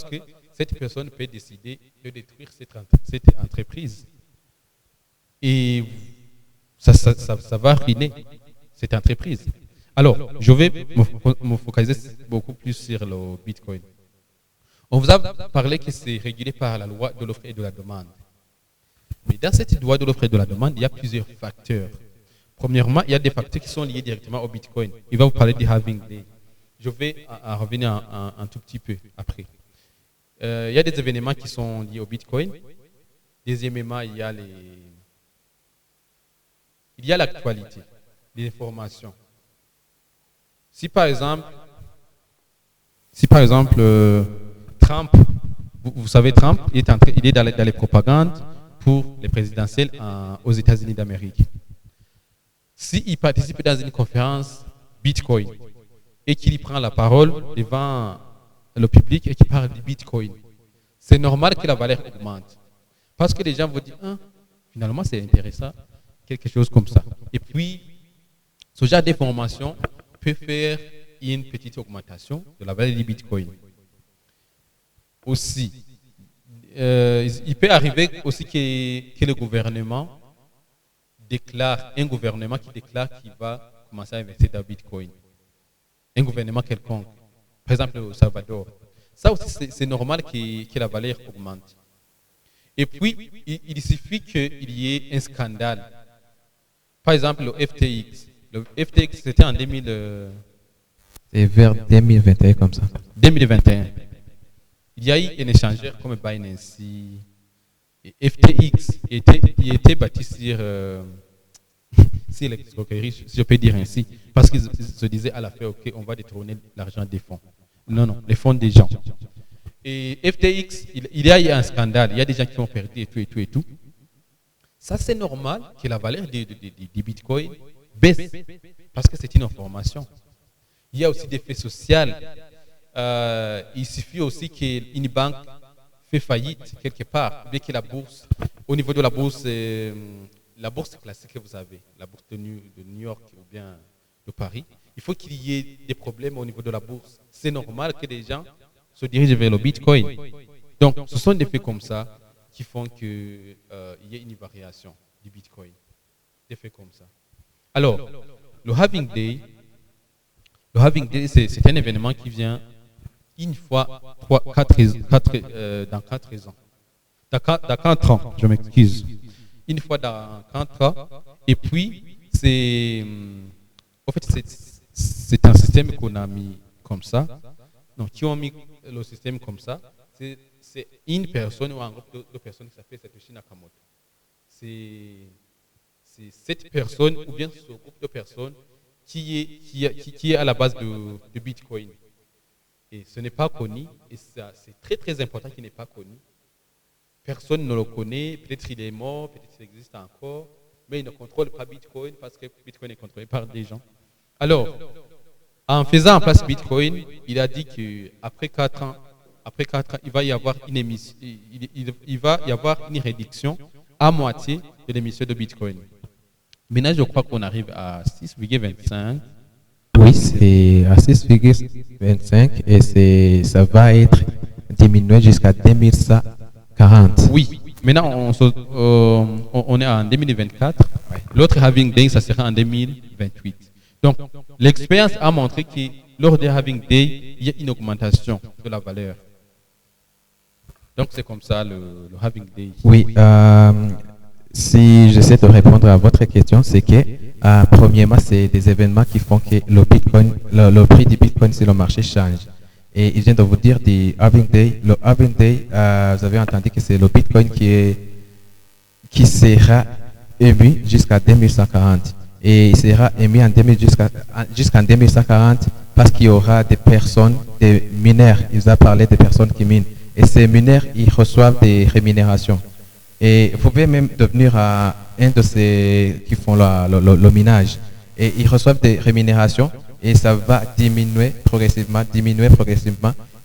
que cette personne peut décider de détruire cette entreprise. Et ça va ruiner cette entreprise. Alors, je vais me focaliser beaucoup plus sur le Bitcoin. On vous a parlé que c'est régulé par la loi de l'offre et de la demande. Mais dans cette loi de l'offre et de la demande, il y a plusieurs facteurs. Premièrement, il y a des facteurs qui sont liés directement au Bitcoin. Il va vous parler du halving day. Je vais en revenir un tout petit peu après. Il y a des événements qui sont liés au Bitcoin. Deuxièmement, il y a l'actualité, les informations. Si par exemple, Trump, vous savez, Trump, il est dans les propagandes pour les présidentielles aux États-Unis d'Amérique. S'il participe dans une conférence Bitcoin, et qu'il prend la parole devant le public et qu'il parle du Bitcoin, c'est normal que la valeur augmente. Parce que les gens vont dire, ah, finalement c'est intéressant, quelque chose comme ça. Et puis, ce genre d'information peut faire une petite augmentation de la valeur du Bitcoin. Aussi, il peut arriver aussi que le gouvernement déclare, un gouvernement qui déclare qu'il va commencer à investir dans le Bitcoin. Un gouvernement quelconque. Par exemple, au Salvador. Ça aussi, c'est normal que la valeur augmente. Et puis, il suffit qu'il y ait un scandale. Par exemple, le FTX. Le FTX, c'était en 2000. C'est vers 2021 comme ça. 2021. Il y a eu un échangeur comme Binance. Et FTX il était bâti sur l'escroquerie, si je peux dire ainsi. Parce qu'ils se disaient à la fin, OK, on va détourner l'argent des fonds. Non, les fonds des gens. Et FTX, il y a eu un scandale. Il y a des gens qui ont perdu et tout. Ça, c'est normal que la valeur du Bitcoin baisse. Parce que c'est une information. Il y a aussi des faits sociaux. Il suffit aussi qu'une banque fait faillite quelque part, bien que la bourse, au niveau de la bourse classique que vous avez, la bourse de New York ou bien de Paris, il faut qu'il y ait des problèmes au niveau de la bourse. C'est normal que les gens se dirigent vers le Bitcoin. Donc, ce sont des faits comme ça qui font qu'il y ait une variation du Bitcoin. Des faits comme ça. Alors, le Halving Day, c'est un événement qui vient une fois dans 4 ans. Dans 4 ans, je m'excuse. Une fois dans 4 ans. Et puis, c'est un système qu'on a mis comme ça. Donc, qui ont mis le système comme ça, c'est une personne ou un groupe de personnes qui s'appelle Satoshi Nakamoto. C'est cette personne ou bien ce groupe de personnes qui est à la base de Bitcoin. Et ce n'est pas connu, et c'est très très important qu'il n'est pas connu. Personne ne le connaît, peut-être il est mort, peut-être il existe encore, mais il ne contrôle pas Bitcoin parce que Bitcoin est contrôlé par des gens. Alors, en faisant en place Bitcoin, il a dit qu'après 4 ans, il va y avoir une émission, il va y avoir une réduction à moitié de l'émission de Bitcoin. Maintenant, je crois qu'on arrive à 6,25. Oui, c'est à 6,25 et ça va être diminué jusqu'à 2140. Oui, maintenant on est en 2024. L'autre Halving Day, ça sera en 2028. Donc, l'expérience a montré que lors des Halving Day, il y a une augmentation de la valeur. Donc, c'est comme ça le Halving Day. Oui, si j'essaie de répondre à votre question, c'est que premièrement, c'est des événements qui font que le prix du Bitcoin sur le marché change. Et il vient de vous dire du Halving Day. Le Halving Day, vous avez entendu que c'est le Bitcoin qui sera émis jusqu'à 2140. Et il sera émis jusqu'en 2140 parce qu'il y aura des personnes, des mineurs. Ils ont parlé des personnes qui minent. Et ces mineurs, ils reçoivent des rémunérations. Et vous pouvez même devenir un de ces qui font le minage. Et ils reçoivent des rémunérations et ça va diminuer progressivement.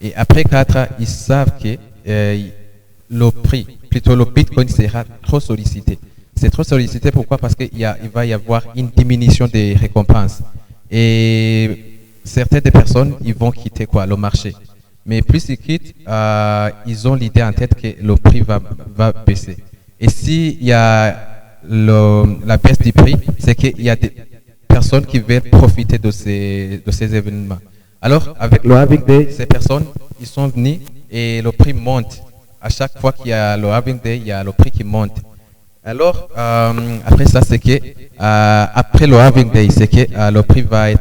Et après 4 ans, ils savent que le prix, plutôt le Bitcoin sera trop sollicité. C'est trop sollicité, pourquoi? Parce qu'il va y avoir une diminution des récompenses. Et certaines des personnes, ils vont quitter le marché. Mais plus ils quittent, ils ont l'idée en tête que le prix va baisser. Et s'il y a la baisse du prix, c'est qu'il y a des personnes qui veulent profiter de ces événements. Alors, avec le Halving Day, ces personnes, ils sont venus et le prix monte. À chaque fois qu'il y a le Halving Day, il y a le prix qui monte. Alors, après ça, c'est que après le Halving Day, c'est que le prix va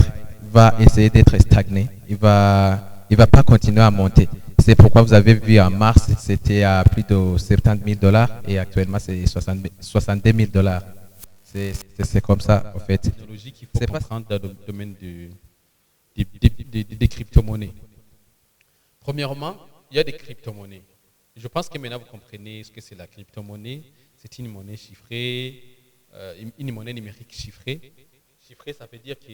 essayer d'être stagné. Il va pas continuer à monter. C'est pourquoi vous avez vu en mars, c'était à plus de 70 000 $ et actuellement c'est 62 000 $. C'est comme ça, en fait. C'est une technologie qu'il faut comprendre dans le domaine des crypto-monnaies. Premièrement, il y a des crypto-monnaies. Je pense que maintenant vous comprenez ce que c'est la crypto-monnaie. C'est une monnaie chiffrée, une monnaie numérique chiffrée. Chiffrée, ça veut dire que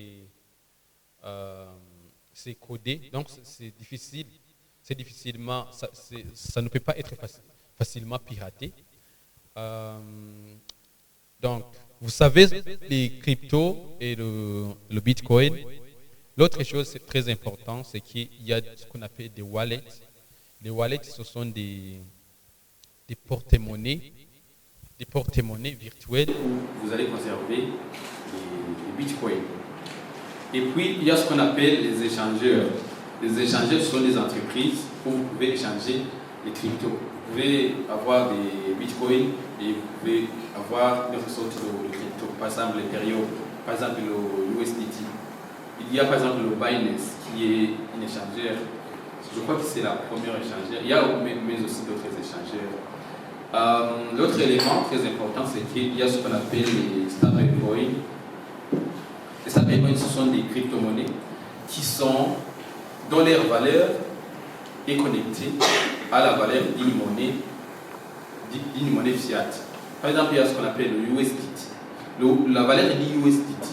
c'est codé, donc c'est difficile. C'est difficilement, ça ne peut pas être facilement piraté. Donc, vous savez, les cryptos et le Bitcoin. L'autre chose, c'est très important, c'est qu'il y a ce qu'on appelle des wallets. Les wallets, ce sont des porte-monnaies virtuelles. Vous allez conserver les bitcoins. Et puis, il y a ce qu'on appelle les échangeurs. Les échangeurs sont des entreprises où vous pouvez échanger les cryptos. Vous pouvez avoir des bitcoins et vous pouvez avoir d'autres sortes de cryptos. Par exemple, l'Ethereum, par exemple, le USDT. Il y a par exemple le Binance qui est un échangeur. Je crois que c'est la première échangeur. Il y a mais aussi d'autres échangeurs. L'autre élément très important, c'est qu'il y a ce qu'on appelle les stablecoins. Les stablecoins, ce sont des crypto-monnaies dont leur valeur est connectée à la valeur d'une monnaie fiat. Par exemple, il y a ce qu'on appelle le USDT. La valeur du USDT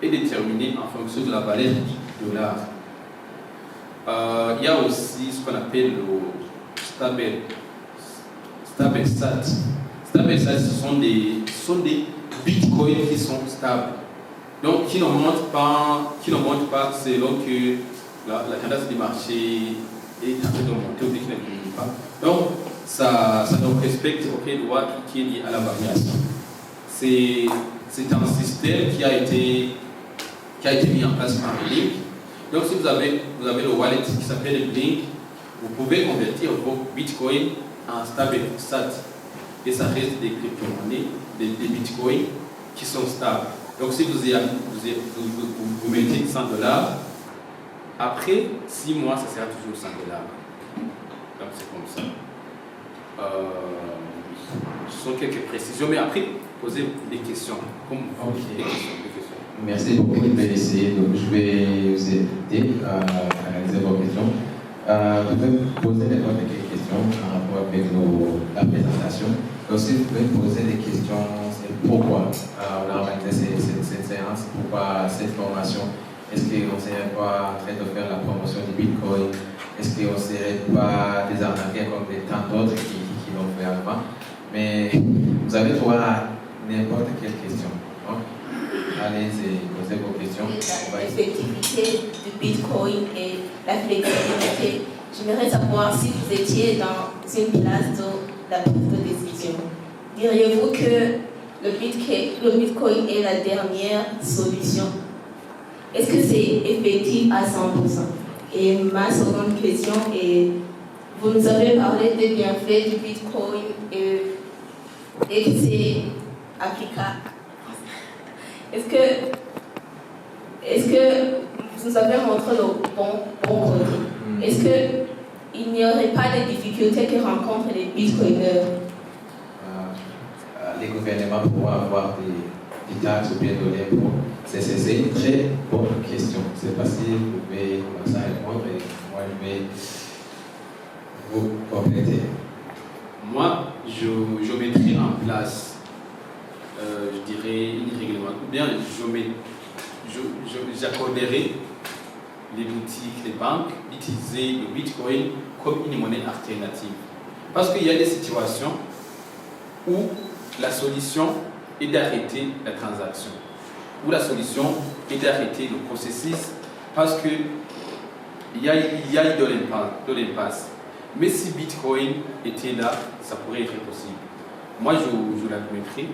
est déterminée en fonction de la valeur du dollar. Il y a aussi ce qu'on appelle le StableSat. StableSat, ce sont des bitcoins qui sont stables. Donc, qui ne montent pas selon que la tendance du marché est en train de monter ou qui ne diminue pas. Donc, ça respecte aucun droit qui est lié à la variation. C'est un système qui a été mis en place par Blink. Donc, si vous avez le wallet qui s'appelle Blink, vous pouvez convertir vos bitcoins en StableSat. Et ça reste des crypto-monnaies, des bitcoins qui sont stables. Donc, si vous mettez $100, après 6 mois, ça sera toujours $100. Donc, c'est comme ça. Ce sont quelques précisions, mais après, posez des questions. Des questions. Merci beaucoup. Je vais essayer. Donc, je vais vous aider à analyser vos questions. Vous pouvez poser quelques questions en rapport avec la présentation. Aussi, vous pouvez poser des questions. Pourquoi on a organisé cette séance? Pourquoi cette formation? Est-ce qu'on ne serait pas en train de faire la promotion du Bitcoin? Est-ce qu'on ne serait pas des arnaqués comme tant d'autres qui l'ont fait avant? Mais vous avez droit à n'importe quelle question. Donc, allez-y, posez vos questions. L'effectivité du Bitcoin et la flexibilité. J'aimerais savoir si vous étiez dans une place de la prise de décision. Diriez-vous que le Bitcoin est la dernière solution? Est-ce que c'est effectif à 100%? Et ma seconde question est, vous nous avez parlé des bienfaits du Bitcoin et que c'est applicable. Est-ce que vous avez montré le bon côté? Est-ce qu'il n'y aurait pas de difficultés que rencontrent les Bitcoiners? Les gouvernements pourront avoir des taxes ou bien de l'impôt. C'est une très bonne question. Je ne sais pas si vous pouvez commencer à répondre et moi je vais vous compléter. Moi, je mettrai en place, je dirais, une réglementation. Ou bien j'accorderai les boutiques, les banques, d'utiliser le Bitcoin comme une monnaie alternative. Parce qu'il y a des situations où la solution est d'arrêter la transaction, où la solution est d'arrêter le processus parce qu'il y a de l'impasse. Mais si Bitcoin était là, ça pourrait être possible. Moi, je l'admettrai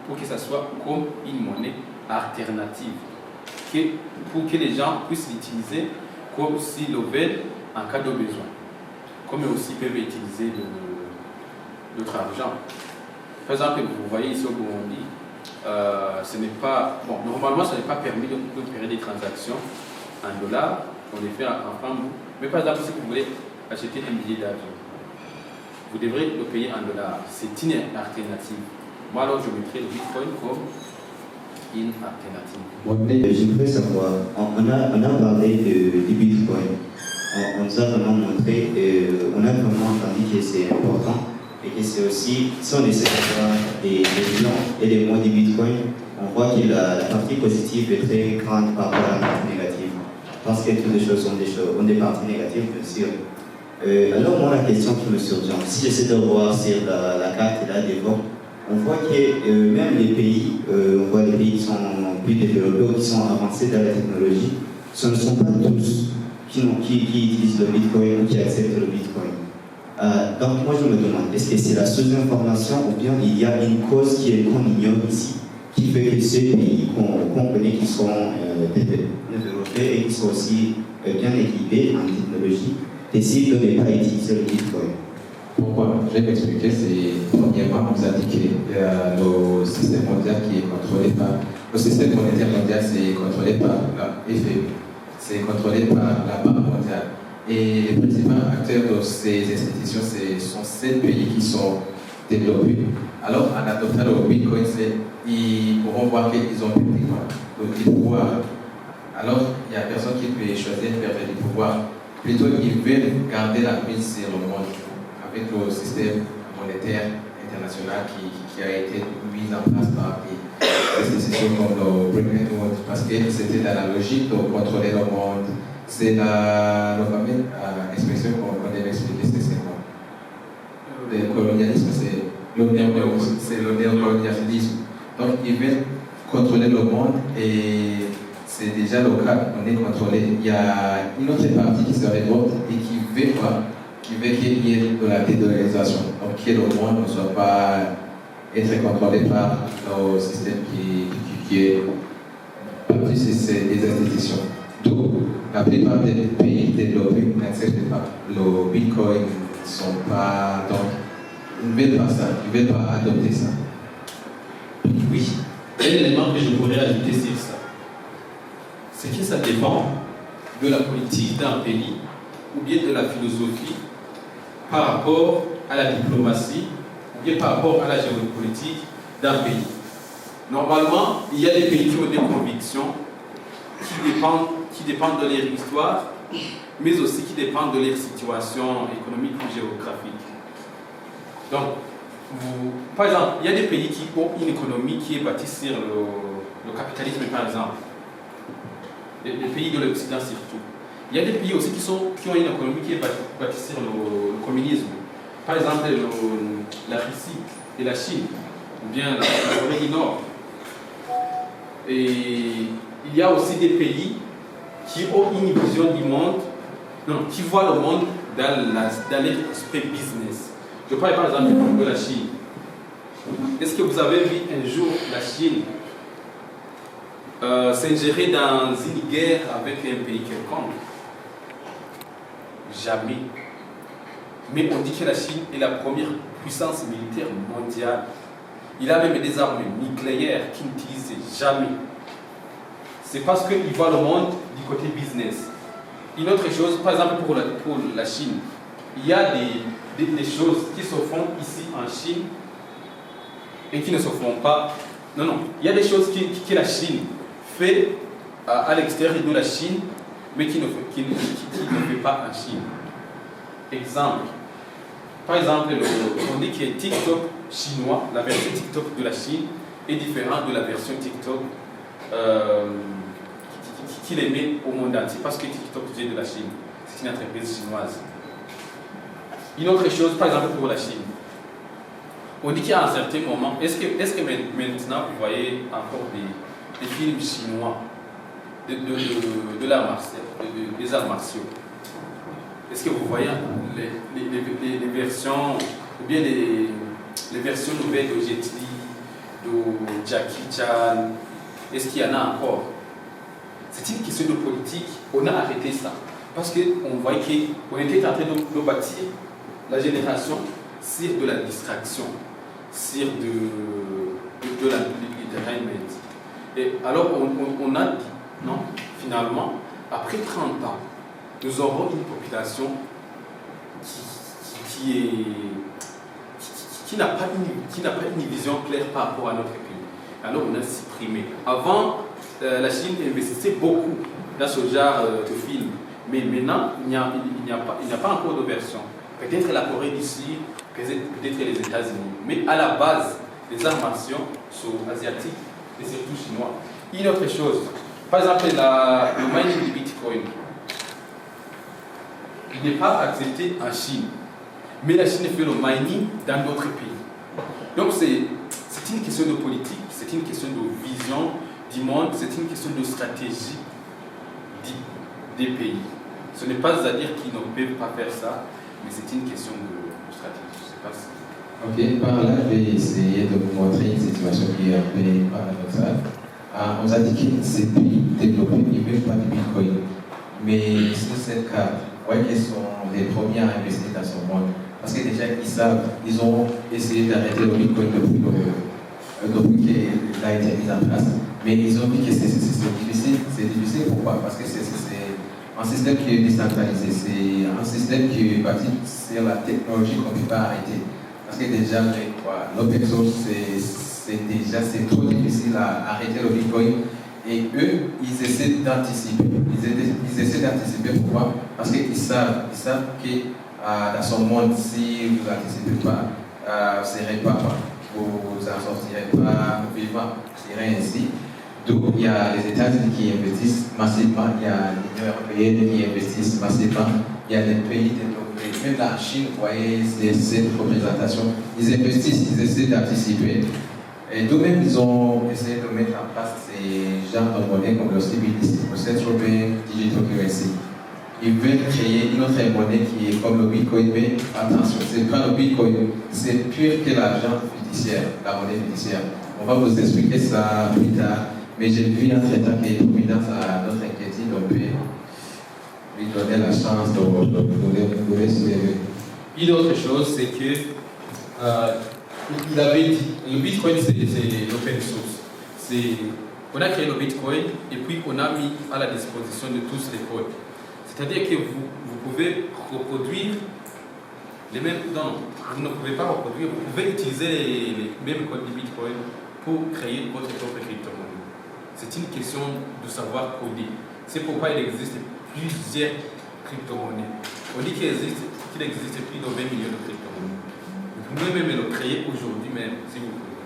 pour que ça soit comme une monnaie alternative, pour que les gens puissent l'utiliser comme s'ils le veulent en cas de besoin, comme aussi peuvent utiliser notre argent. Par exemple, vous voyez ici au Burundi, ce n'est pas, bon, normalement, ce n'est pas permis d'opérer des transactions en dollars, on les fait en francs, mais par exemple, si vous voulez acheter un billet d'avion, vous devrez le payer en dollars. C'est une alternative. Moi, alors, je mettrai le Bitcoin comme une alternative. Je voudrais savoir, on a parlé du Bitcoin, on nous a vraiment montré, on a vraiment entendu que c'est important. Et que c'est aussi, si on essaie d'avoir des bilans et des mots du Bitcoin, on voit que la partie positive est très grande par rapport à la partie négative. pense que toutes les choses ont des parties négatives, bien sûr. Alors moi, la question qui me survient, si j'essaie de voir sur la carte là devant, on voit que même les pays, on voit les pays qui sont plus développés ou qui sont avancés dans la technologie, ce ne sont pas tous qui utilisent le Bitcoin ou qui acceptent le Bitcoin. Donc moi je me demande, est-ce que c'est la sous-information ou bien il y a une cause qu'on ignore ici, qui fait que ces pays qu'on connaît qui sont développés et qui sont aussi bien équipés en technologie décident de ne pas utiliser le Bitcoin? Pourquoi? Je vais m'expliquer. C'est premièrement, on vous a dit que le système mondial qui est contrôlé par. Le système monétaire mondial, c'est contrôlé par la FMI, c'est contrôlé par la Banque mondiale. Et les principaux acteurs de ces institutions, ce sont ces pays qui sont développés. Alors, en adoptant le Bitcoin, ils pourront voir qu'ils ont du pouvoir. Alors, il n'y a personne qui peut choisir de perdre du pouvoir. Plutôt, ils veulent garder la prise sur le monde avec le système monétaire international qui a été mis en place par des institutions comme le Bretton Woods, parce que c'était dans la logique de contrôler le monde. C'est la fameuse expression qu'on devait expliquer, c'est quoi? Le colonialisme, c'est le néocolonialisme. Donc, ils veulent contrôler le monde et c'est déjà le cas, on est contrôlé. Il y a une autre partie qui se révolte et qui veut quoi? Qui veut qu'il y ait de la dédollarisation. Donc, que le monde ne soit pas être contrôlé par le système qui est pas plus des institutions. Donc, la plupart des pays développés n'acceptent pas le Bitcoin, ils sont pas, donc, ils ne veulent pas ça, ils ne veulent pas adopter ça. Oui, un élément que je pourrais ajouter sur ça, c'est que ça dépend de la politique d'un pays ou bien de la philosophie par rapport à la diplomatie ou bien par rapport à la géopolitique d'un pays. Normalement, il y a des pays qui ont des convictions qui dépendent de leur histoire, mais aussi qui dépendent de leur situation économique ou géographique. Donc, par exemple, il y a des pays qui ont une économie qui est bâtie sur le capitalisme, par exemple. Les pays de l'Occident surtout. Il y a des pays aussi qui ont une économie qui est bâtie sur le communisme. Par exemple, la Russie et la Chine, ou bien la Corée du Nord. Et il y a aussi des pays qui ont une vision du monde, qui voient le monde dans l'aspect business. Je parle par exemple de la Chine. Est-ce que vous avez vu un jour la Chine s'ingérer dans une guerre avec un pays quelconque? Jamais. Mais on dit que la Chine est la première puissance militaire mondiale. Il a même des armes nucléaires qu'il n'utilise jamais. C'est parce qu'il voit le monde du côté business. Une autre chose, par exemple pour la Chine, il y a des choses qui se font ici en Chine et qui ne se font pas. Non, il y a des choses que la Chine fait à l'extérieur de la Chine, mais qui ne fait pas en Chine. Exemple. Par exemple, on dit que TikTok chinois, la version TikTok de la Chine, est différente de la version TikTok qu'il émet au monde entier, parce que TikTok vient de la Chine. C'est une entreprise chinoise. Une autre chose, par exemple, pour la Chine. On dit qu'à un certain moment, est-ce que maintenant vous voyez encore des films chinois des arts martiaux? Est-ce que vous voyez les versions, ou bien les versions nouvelles de Jet Li, de Jackie Chan? Est-ce qu'il y en a encore? C'est une question de politique. On a arrêté ça. Parce qu'on voyait qu'on était en train de bâtir la génération sur de la distraction, sur de l'entertainment. Et alors on a dit, non, finalement, après 30 ans, nous aurons une population qui n'a pas une vision claire par rapport à notre pays. Alors on a supprimé. Avant, la Chine investissait beaucoup dans ce genre de film. Mais maintenant, il n'y a pas encore de version. Peut-être la Corée du Sud, peut-être les États-Unis. Mais à la base, les arts martiaux sont asiatiques et surtout chinois. Une autre chose, par exemple, le mining du Bitcoin. Bitcoin, il n'est pas accepté en Chine. Mais la Chine fait le mining dans d'autres pays. Donc c'est une question de politique, c'est une question de vision du monde, c'est une question de stratégie des pays. Ce n'est pas à dire qu'ils ne peuvent pas faire ça, mais c'est une question de stratégie. Je sais pas si... Ok, par là, je vais essayer de vous montrer une situation qui est un peu paradoxale. On a dit que ces pays développés ne veulent pas de Bitcoin. Mais sur cette carte, vous voyez qu'ils sont les premiers à investir dans ce monde. Parce que déjà, ils savent, ils ont essayé d'arrêter le Bitcoin depuis qu'il a été mis en place. Mais ils ont vu que c'est difficile. C'est difficile, pourquoi? Parce que c'est un système qui est décentralisé. C'est un système qui est bâti sur la technologie qu'on ne peut pas arrêter. Parce que déjà, l'open source, c'est trop difficile à arrêter le Bitcoin. Et eux, ils essaient d'anticiper. Ils essaient d'anticiper pourquoi? Parce qu'ils savent que dans son monde, si vous n'anticipez pas, vous ne serez pas, vous n'en sortirez pas vivant, je dirais ainsi. Donc, il y a les États-Unis qui investissent massivement, il y a l'Union européenne qui investissent massivement, il y a les pays développés, même la Chine, vous voyez, cette représentation, ils investissent, ils essaient d'anticiper. Et d'eux-mêmes, ils ont essayé de mettre en place ces genres de monnaies comme le CBDC, le Central Bank Digital Currency. Ils veulent créer une autre monnaie qui est comme le Bitcoin, mais attention, ce n'est pas le Bitcoin, c'est pire que l'argent fiduciaire, la monnaie fiduciaire. On va vous expliquer ça plus tard, mais j'ai vu entre-temps que Providence a notre inquiétude, on peut lui donner la chance de vous soulever. Une autre chose, c'est que il avait dit, le Bitcoin c'est l'open source. On a créé le Bitcoin et puis on a mis à la disposition de tous les codes. C'est-à-dire que vous pouvez reproduire les mêmes... Non, vous ne pouvez pas reproduire, vous pouvez utiliser les mêmes codes du Bitcoin pour créer votre propre crypto-monnaie. C'est une question de savoir coder. C'est pourquoi il existe plusieurs crypto-monnaies. On dit qu'il existe plus de 20 millions de crypto-monnaies. Vous pouvez même le créer aujourd'hui même, si vous voulez.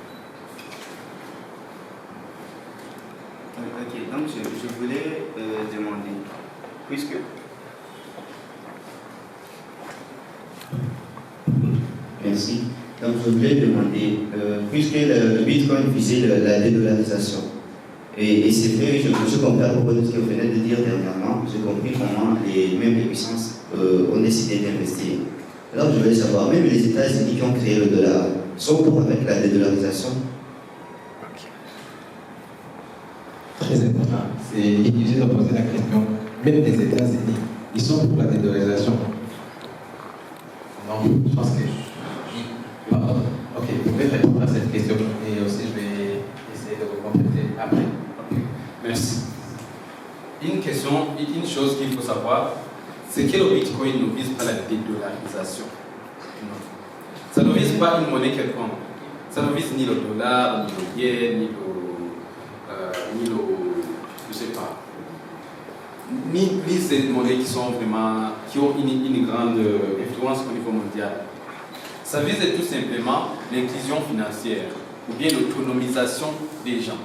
Ok, donc je voulais demander, puisque... Merci. Donc je voulais demander, puisque le Bitcoin visait la dédollarisation, et c'est vrai, je comprends à propos de ce que vous venez de dire dernièrement, j'ai compris comment les puissances ont décidé d'investir. Alors je voulais savoir, même les États-Unis qui ont créé le dollar sont pour avec la dédollarisation? Très important. C'est inutile de poser la question. Même les États-Unis, ils sont pour la dédollarisation. Non, je pense que... Ok, vous pouvez répondre à cette question et aussi je vais essayer de vous compléter après. Okay. Merci. Une chose qu'il faut savoir, c'est que le Bitcoin ne vise pas la dédollarisation. Ça ne vise pas une monnaie quelconque. Ça ne vise ni le dollar, ni le yen, ni le je sais pas, ni ces monnaies qui ont une grande influence au niveau mondial. Ça vise tout simplement l'inclusion financière ou bien l'autonomisation des gens.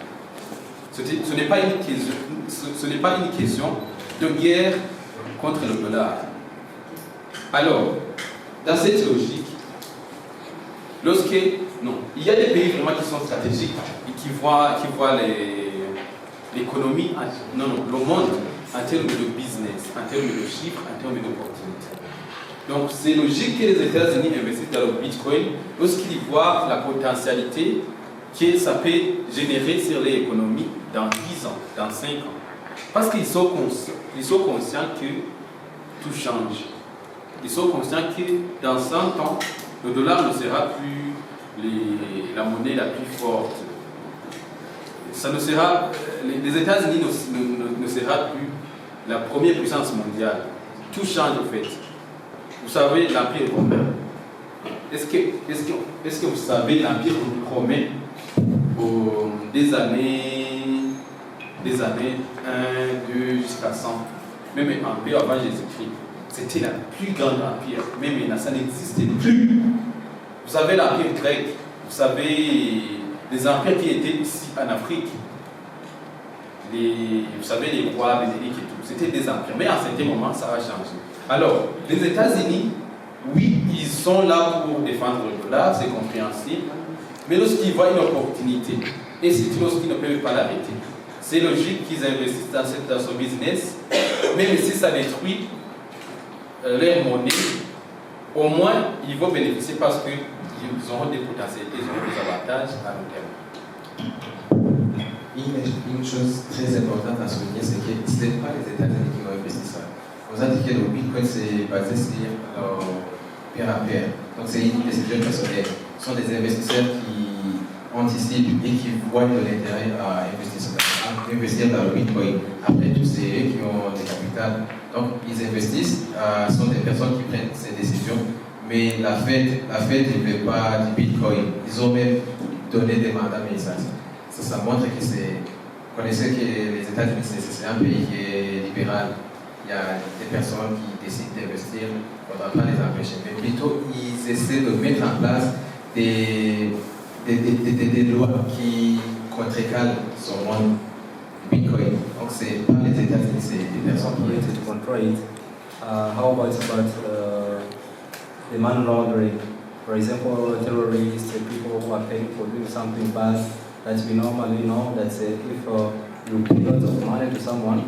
Ce n'est pas une question de guerre contre le dollar. Alors, dans cette logique, il y a des pays vraiment qui sont stratégiques et qui voient l'économie, le monde en termes de business, en termes de chiffres, en termes d'opportunités. Donc c'est logique que les États-Unis investissent dans le Bitcoin lorsqu'ils voient la potentialité que ça peut générer sur l'économie dans 10 ans, dans 5 ans. Parce qu'ils sont conscients que tout change. Ils sont conscients que dans 100 ans, le dollar ne sera plus la monnaie la plus forte. Ça ne sera, les États-Unis ne sera plus la première puissance mondiale. Tout change en fait. Vous savez, l'Empire romain. Est-ce que vous savez l'Empire romain des années 1, 2 jusqu'à 100, même empire avant Jésus-Christ, c'était la plus grande empire. Même maintenant, ça n'existait plus. Vous savez l'empire grec, vous savez les empires qui étaient ici en Afrique. vous savez, les rois, les élites et tout. C'était des empires. Mais à un certain moment, ça a changé. Alors, les États-Unis, oui, ils sont là pour défendre le dollar, c'est compréhensible. Mais lorsqu'ils voient une opportunité, et c'est lorsqu'ils ne peuvent pas l'arrêter, c'est logique qu'ils investissent dans ce business, même si ça détruit leur monnaie, au moins ils vont bénéficier parce qu'ils auront des potentialités, ils auront des avantages à long terme. Une chose très importante à souligner, c'est que ce n'est pas les États-Unis qui ont investi ça. On a dit que le Bitcoin c'est basé sur pair à pair. Donc c'est une décision personnelle. Ce sont des investisseurs qui anticipent et qui voient de l'intérêt à investir dans le Bitcoin. Après tout, c'est eux qui ont des capitales. Donc ils investissent, ce sont des personnes qui prennent ces décisions. Mais la Fed ne veut pas du Bitcoin. Ils ont même donné des mandats, mais ça montre que c'est. Vous connaissez que les États-Unis, c'est un pays qui est libéral. Il y a des personnes qui décident d'investir, on ne va pas les empêcher. Mais plutôt, ils essaient de mettre en place des lois qui contrecarrent ce monde Bitcoin. Donc, c'est pas les États-Unis, c'est des personnes qui essaient de contrôler. How about the money laundering? For example, terrorists, people who are paying for doing something bad, that we normally know that if you pay lots of money to someone,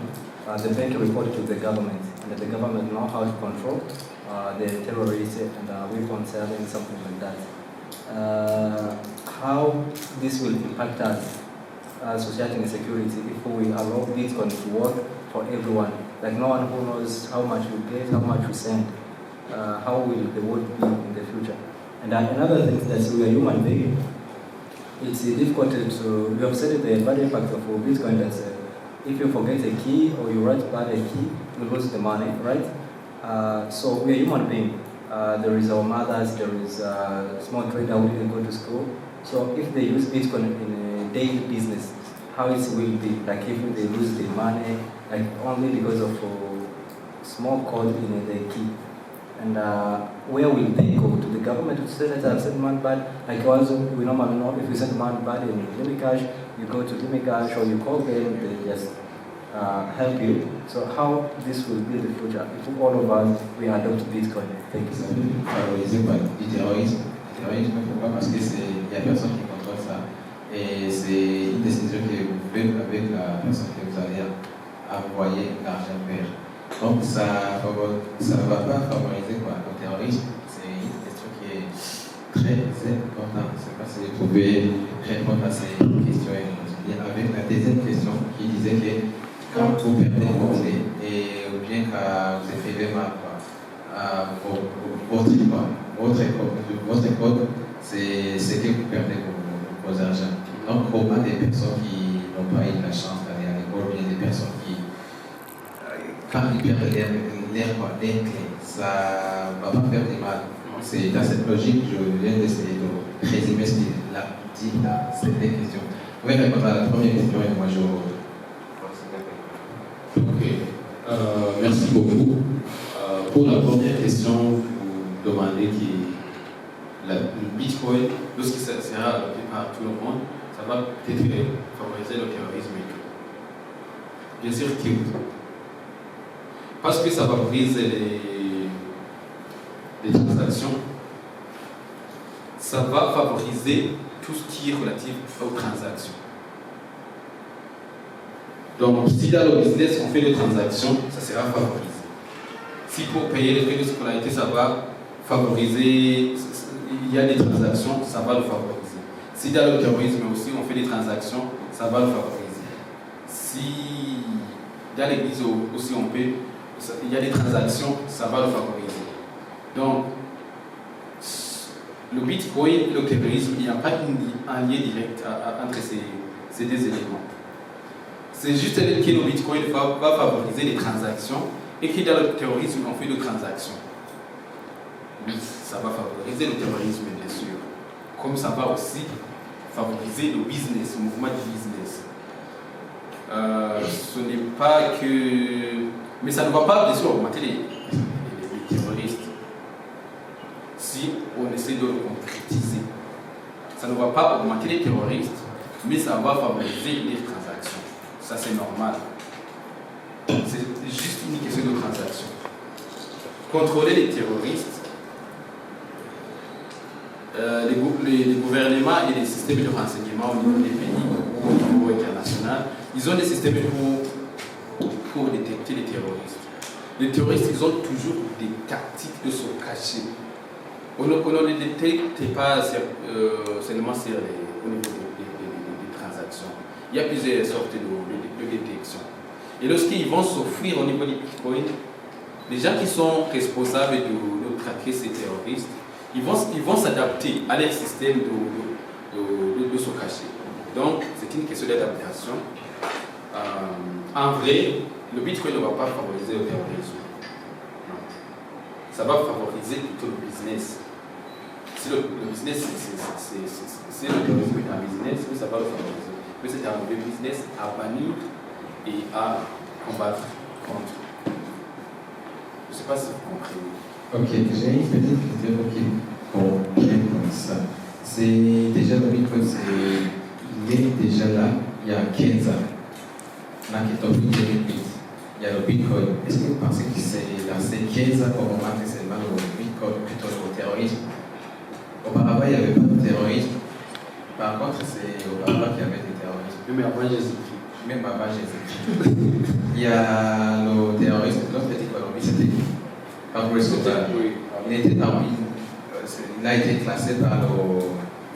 the bank report to the government, and the government know how to control the terrorists and weapons selling, something like that. How this will impact us, society and security, if we allow Bitcoin to work for everyone? Like no one who knows how much we get, how much we send. How will the world be in the future? And another thing is that we are human beings. It's difficult to, you have said the bad impact of Bitcoin that if you forget a key or you write bad a key, you lose the money, right? So we are human beings. There is our mothers, there is a small trader who didn't go to school. So if they use Bitcoin in a daily business, how it will be? Like if they lose their money, like only because of small code in the key. And where will they go? To the government to say that I've sent money bad? Like also, we normally know if you send money bad in Limicash, you go to Limicash or you call them, they just help you. So how this will be in the future if all of us, we adopt Bitcoin? Thank you. Favorisé par du terrorisme. Terrorisme, pourquoi? Parce que il n'y a personne qui contrôle ça. Et c'est une décision que vous faites avec la personne que vous allez envoyer l'argent vers. Donc ça ne va pas favoriser le terrorisme. C'est une question qui est très importante. Je ne sais pas si vous pouvez répondre à ces questions. Avec la deuxième question qui disait que quand vous perdez vos clés et ou bien quand vous écrivez mal, votre code, c'est ce que vous perdez vos argent. Donc au moins des personnes qui n'ont pas eu la chance d'aller à l'école, bien des personnes qui quand ils perdent l'air, ça ne va pas faire du mal. C'est dans cette logique que je viens d'essayer de résumer ce qu'il a dit dans cette question. Vous pouvez répondre à la première question et moi je... Ok, merci beaucoup. Pour la première question, vous demandez que le Bitcoin, lorsqu'il sera adopté par tout le monde, ça va peut-être favoriser le terrorisme et tout. Bien sûr que oui. Parce que ça favorise les transactions, ça va favoriser tout ce qui est relatif aux transactions. Donc, si dans le business on fait des transactions, ça sera favorisé. Si pour payer les frais de scolarité, ça va favoriser, il y a des transactions, ça va le favoriser. Si dans le terrorisme aussi on fait des transactions, ça va le favoriser. Si dans l'église aussi on peut, il y a des transactions, ça va le favoriser. Donc, le Bitcoin et le terrorisme, il n'y a pas un lien direct entre ces deux éléments. C'est juste que le Bitcoin va favoriser les transactions et que dans le terrorisme, on fait des transactions. Oui, ça va favoriser le terrorisme, bien sûr. Comme ça va aussi favoriser le business, le mouvement du business. Ce n'est pas que... Mais ça ne va pas, bien sûr, augmenter les terroristes si on essaie de le concrétiser. Ça ne va pas augmenter les terroristes, mais ça va favoriser les transactions. Ça, c'est normal. C'est juste une question de transaction. Contrôler les terroristes, les gouvernements et les systèmes de renseignement au niveau des pays ou au niveau international, ils ont des systèmes pour détecter les terroristes. Les terroristes, ils ont toujours des tactiques de se cacher. On ne les détecte pas seulement au niveau des transactions. Il y a plusieurs sortes de détection. Et lorsqu'ils vont s'offrir au niveau du Bitcoin, les gens qui sont responsables de traquer ces terroristes, ils vont s'adapter à leur système de se cacher. Donc, c'est une question d'adaptation. En vrai, le Bitcoin ne va pas favoriser le terrorisme. Non. Ça va favoriser plutôt le business. Si le business, c'est le terrorisme est un business, ça va le favoriser. Mais c'est un business à bannir et à combattre contre. Je ne sais pas si vous comprenez. Ok, j'ai une petite question qui comprenne comme ça. C'est déjà le Bitcoin, il est déjà là il y a 15 ans. Là, qui est en 2008, il y a le Bitcoin. Est-ce que vous pensez que c'est dans ces 15 ans qu'on remarque seulement le Bitcoin plutôt le terrorisme? Auparavant, il n'y avait pas de terrorisme. Par contre, c'est auparavant qu'il y avait des terroristes. Même avant Jésus-Christ. Même avant Jésus-Christ. Il y a le terrorisme, notre économie, c'était Pablo Escobar. Il était parmi, il a été classé par le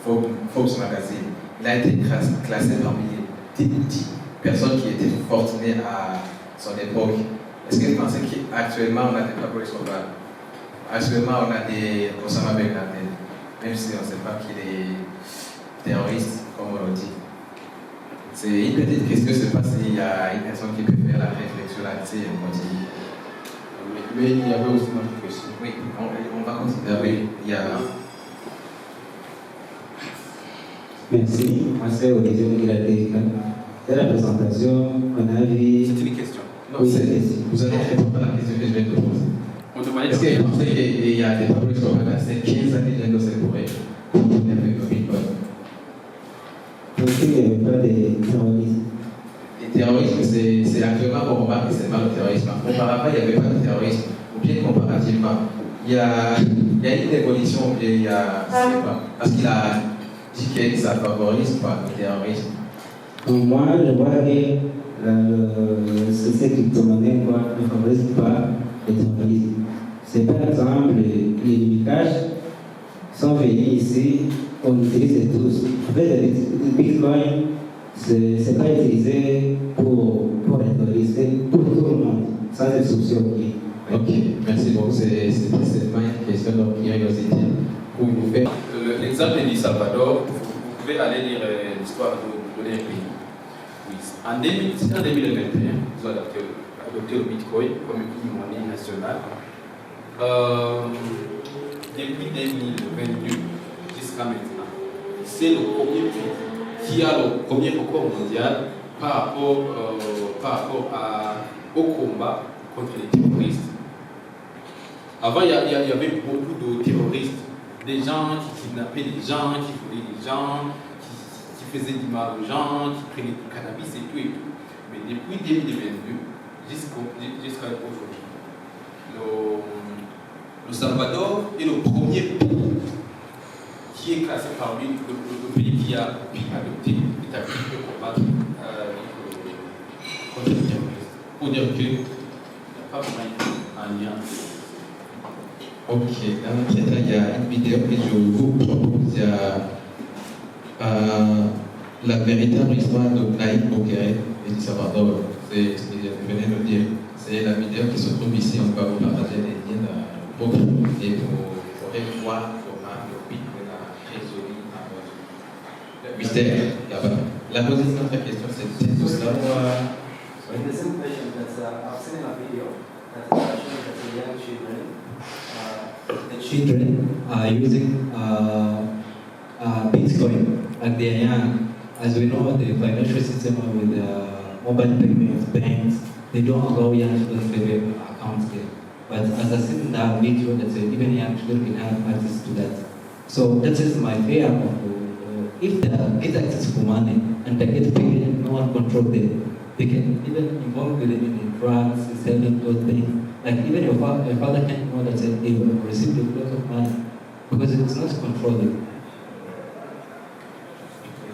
Forbes Magazine. Il a été classé parmi les 10 personnes qui étaient fortunées à son époque. Est-ce que vous pensez qu'actuellement on a des Pablo Escobar? Actuellement on a des Osama Ben Laden, même si on ne sait pas qu'il est terroriste, comme on le dit. C'est une petite question, je ne sais pas s'il y a une personne qui peut faire la réflexion là-dessus et continuer. Mais il y avait aussi une autre question. Oui, on va considérer. Il y a... Merci, moi c'est Olivier Mouiladeka. C'est la présentation qu'on a vue. C'est une question. Non, oui, vous allez répondre à la question que je vais te poser. On demandait est-ce que vous pensez qu'il y a des problèmes qui sont passés 15 années de nos époques pour avec le Bitcoin? Parce qu'il n'y avait pas de terrorisme. Le terrorisme, c'est actuellement qu'on remarque que c'est pas le terrorisme. Auparavant, il n'y avait pas de terrorisme. Ou bien comparativement, il y a une évolution, et il y a, je sais pas, parce qu'il a dit que ça favorise pas le terrorisme. Moi, je vois que ces crypto-monnaies ne favorisent pas le terrorisme. C'est par exemple les Lumikash sont venus ici, on utilise tous. En fait, le Bitcoin, c'est pas utilisé pour les terroristes, c'est pour tout le monde, sans exception. Ok, merci beaucoup. C'est seulement une question de curiosité. Pour vous faire l'exemple du Salvador, vous pouvez aller lire l'histoire de leur pays. Oui. En 2021, ils ont adopté le Bitcoin comme une monnaie nationale. Depuis 2022 jusqu'à maintenant, c'est le premier pays qui a le premier record mondial par rapport au combat contre les terroristes. Avant, il y avait beaucoup de terroristes, des gens qui kidnappaient des gens, qui volaient des gens, qui faisaient du mal aux gens, qui prenaient du cannabis et tout et tout. Mais depuis 2022 jusqu'à aujourd'hui, le Salvador est le premier pays qui est classé parmi le pays qui a adopté l'établi de combat contre les terroristes. Pour dire qu'il n'y a pas vraiment un lien. Ok, dans notre état, il y a une vidéo que je vous propose. Il y a la véritable histoire de Naïm Boukele et du Salvador. C'est ce que je venais de dire. C'est la vidéo qui se trouve ici. On va vous partager les liens pour et vous pourrez voir comment le Bitcoin a résolu le mystère là-bas. La position de notre question, c'est tout ça. In the same question that I've seen in a video that shows that the young children are using Bitcoin like they are young. As we know, the financial system with mobile payments, banks, they don't allow young children to have accounts there. But as I said in that video, that even young children can have access to that. So that is my fear of if there is access for money and they get paid and no one controls the they can even involve them in drugs, selling those things. Like even your father can't know that they will receive a lot of money because it's not controlled.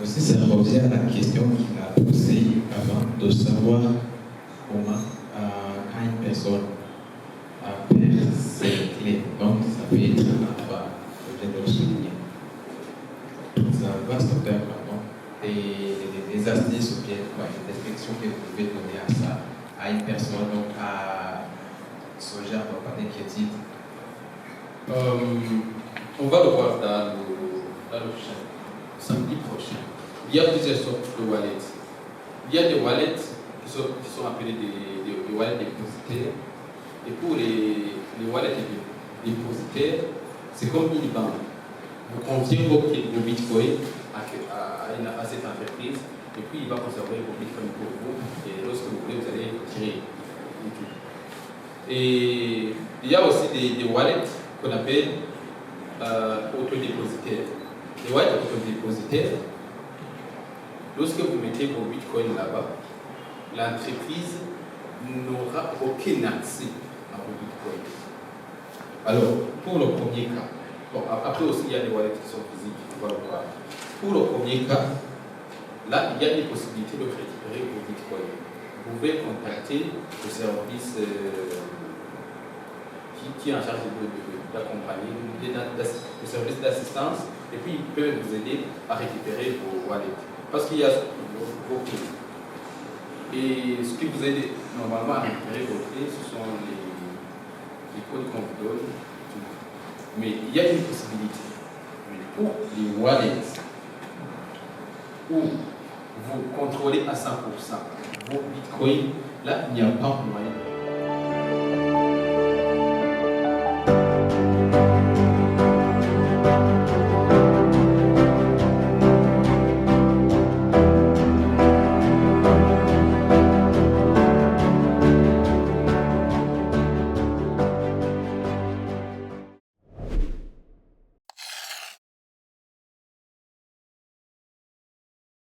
Aussi, ça revient à la question qu'il a posée avant de savoir comment, quand une personne perd ses clés, donc ça peut être un endroit, je viens de le souligner. C'est un vaste terme, pardon, des astuces ou bien des descriptions que vous pouvez donner à ça, à une personne, donc à ce genre d'inquiétude. On va le voir dans le prochain, samedi prochain. Il y a plusieurs sortes de wallets. Il y a des wallets qui sont appelés des wallets dépositaires. Et pour les wallets dépositaires, c'est comme une banque. Vous confiez vos bitcoins à cette entreprise et puis il va conserver vos bitcoins pour vous. Et lorsque vous voulez, vous allez tirer. Et il y a aussi des wallets qu'on appelle autodépositaires. Les wallets autodépositaires, lorsque vous mettez vos bitcoins là-bas, l'entreprise n'aura aucun accès à vos bitcoins. Alors, pour le premier cas, bon, après aussi il y a des wallets qui sont physiques, on va le voir. Pour le premier cas, là il y a une possibilité de récupérer vos bitcoins. Vous pouvez contacter le service qui est en charge d'accompagner, le service d'assistance, et puis ils peuvent vous aider à récupérer vos wallets. Parce qu'il y a vos clés. Et ce qui vous aide normalement à récupérer vos clés, ce sont les codes qu'on vous donne. Mais il y a une possibilité. Pour les wallets, où vous contrôlez à 100% vos bitcoins, là, il n'y a pas moyen